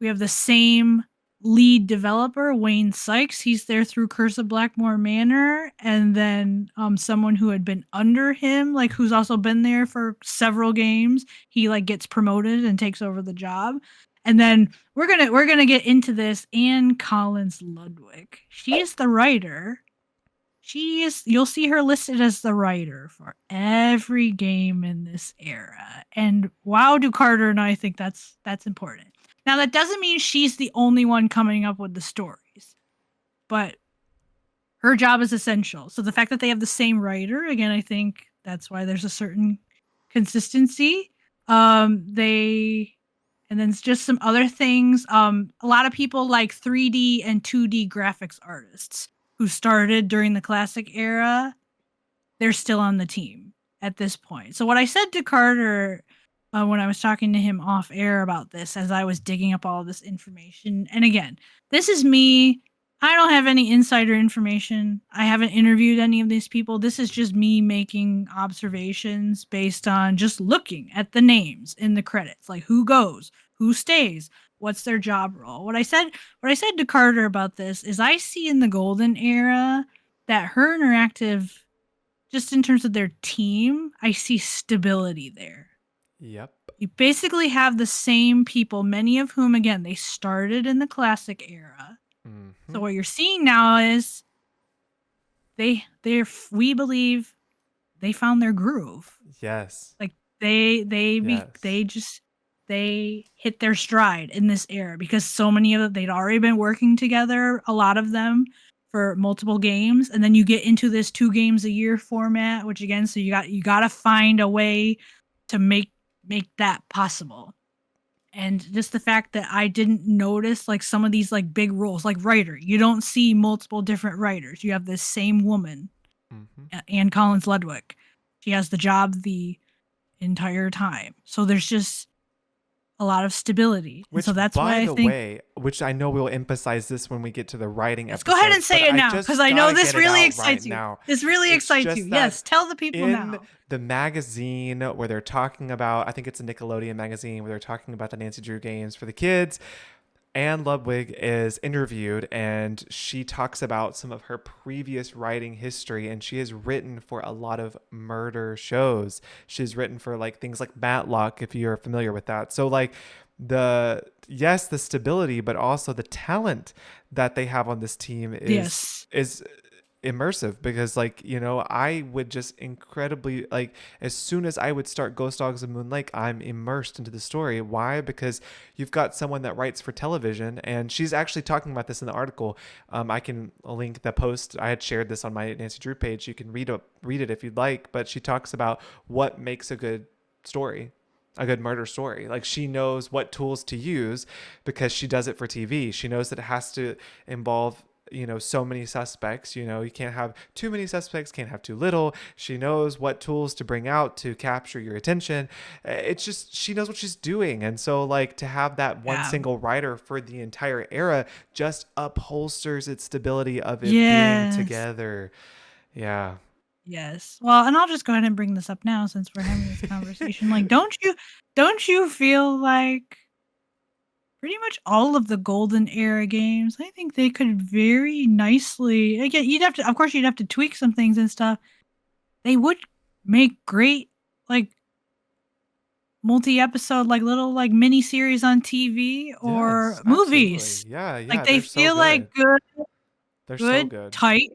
B: we have the same lead developer, Wayne Sykes. He's there through Curse of Blackmore Manor, and then someone who had been under him, like who's also been there for several games. He like gets promoted and takes over the job. And then we're gonna get into this. Anne Collins Ludwig. She is the writer. She is. You'll see her listed as the writer for every game in this era. And wow, do Carter and I think that's important Now that doesn't mean she's the only one coming up with the stories, but her job is essential. So the fact that they have the same writer, again, I think that's why there's a certain consistency. They and then just some other things. A lot of people like 3D and 2D graphics artists who started during the classic era. They're still on the team at this point. So what I said to Carter when I was talking to him off air about this, as I was digging up all this information, and again, this is me. I don't have any insider information. I haven't interviewed any of these people. This is just me making observations based on just looking at the names in the credits, like who goes, who stays, what's their job role. What I said to Carter about this is I see in the golden era that Her Interactive, just in terms of their team, I see stability there.
A: Yep.
B: You basically have the same people, many of whom, again, they started in the classic era. So what you're seeing now is we believe they found their groove.
A: Yes.
B: Like they hit their stride in this era because so many of them, they'd already been working together, a lot of them, for multiple games, and then you get into this 2 games a year format, which again, so you got to find a way to make that possible. And just the fact that I didn't notice like some of these like big roles, like writer, you don't see multiple different writers. You have this same woman, Anne Collins Ludwig. She has the job the entire time. So there's just a lot of stability.
A: Which,
B: so that's why
A: by
B: I
A: the
B: think.
A: way, which I know we'll emphasize this when we get to the writing
B: Let's
A: episode.
B: go ahead and say it now, because I know this really excites you.
A: Now.
B: This really
A: It's
B: excites you.
A: just
B: Yes,
A: that
B: tell the people now.
A: In the magazine where they're talking about, I think it's a Nickelodeon magazine where they're talking about the Nancy Drew games for the kids, Anne Ludwig is interviewed and she talks about some of her previous writing history, and she has written for a lot of murder shows. She's written for like things like Matlock, if you're familiar with that. So like the stability, but also the talent that they have on this team is immersive, because like, you know, I would just incredibly, like, as soon as I would start Ghost Dogs of Moon Lake, I'm immersed into the story. Why? Because you've got someone that writes for television, and she's actually talking about this in the article. I can link the post. I had shared this on my Nancy Drew page. You can read it if you'd like, but she talks about what makes a good story, a good murder story. Like, she knows what tools to use because she does it for TV. She knows that it has to involve, you know, so many suspects. You know, you can't have too many suspects, can't have too little. She knows what tools to bring out to capture your attention. It's just, she knows what she's doing. And so like to have that one single writer for the entire era just upholsters its stability of it being together. Yeah.
B: Yes. Well, and I'll just go ahead and bring this up now since we're having this conversation. Like, don't you feel like pretty much all of the golden era games, I think they could very nicely, again, you'd have to tweak some things and stuff. They would make great like multi-episode, like little like mini series on TV or movies.
A: Yeah.
B: Like they feel like
A: They're so good.
B: tight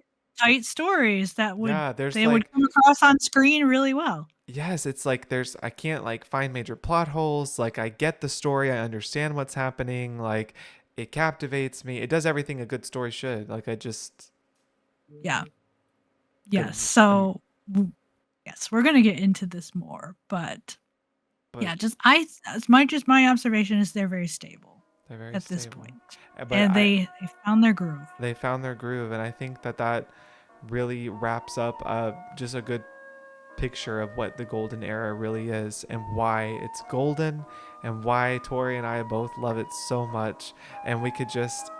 B: stories that would
A: they
B: would come across on screen really well.
A: Yes, it's like I can't like find major plot holes. Like, I get the story, I understand what's happening. Like, it captivates me. It does everything a good story should. Like, I just.
B: Yeah. Yes. So yes, we're gonna get into this more, but yeah, my observation is they're very stable.
A: They're very
B: at
A: stable.
B: This point,
A: but
B: and they found their groove.
A: They found their groove, and I think that really wraps up just a good picture of what the golden era really is and why it's golden and why Tori and I both love it so much. And we could just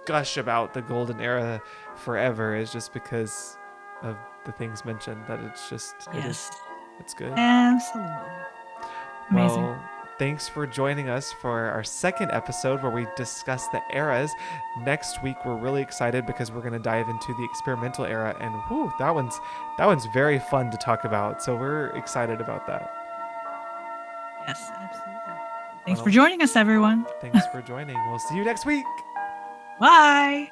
A: gush about the golden era forever, is just because of the things mentioned, that it's just it's good.
B: Absolutely amazing.
A: Well, thanks for joining us for our second episode where we discuss the eras. Next week, we're really excited because we're going to dive into the experimental era, and whew, that one's very fun to talk about. So we're excited about that.
B: Yes, absolutely. Thanks for joining us, everyone.
A: Thanks for joining. We'll see you next week.
B: Bye.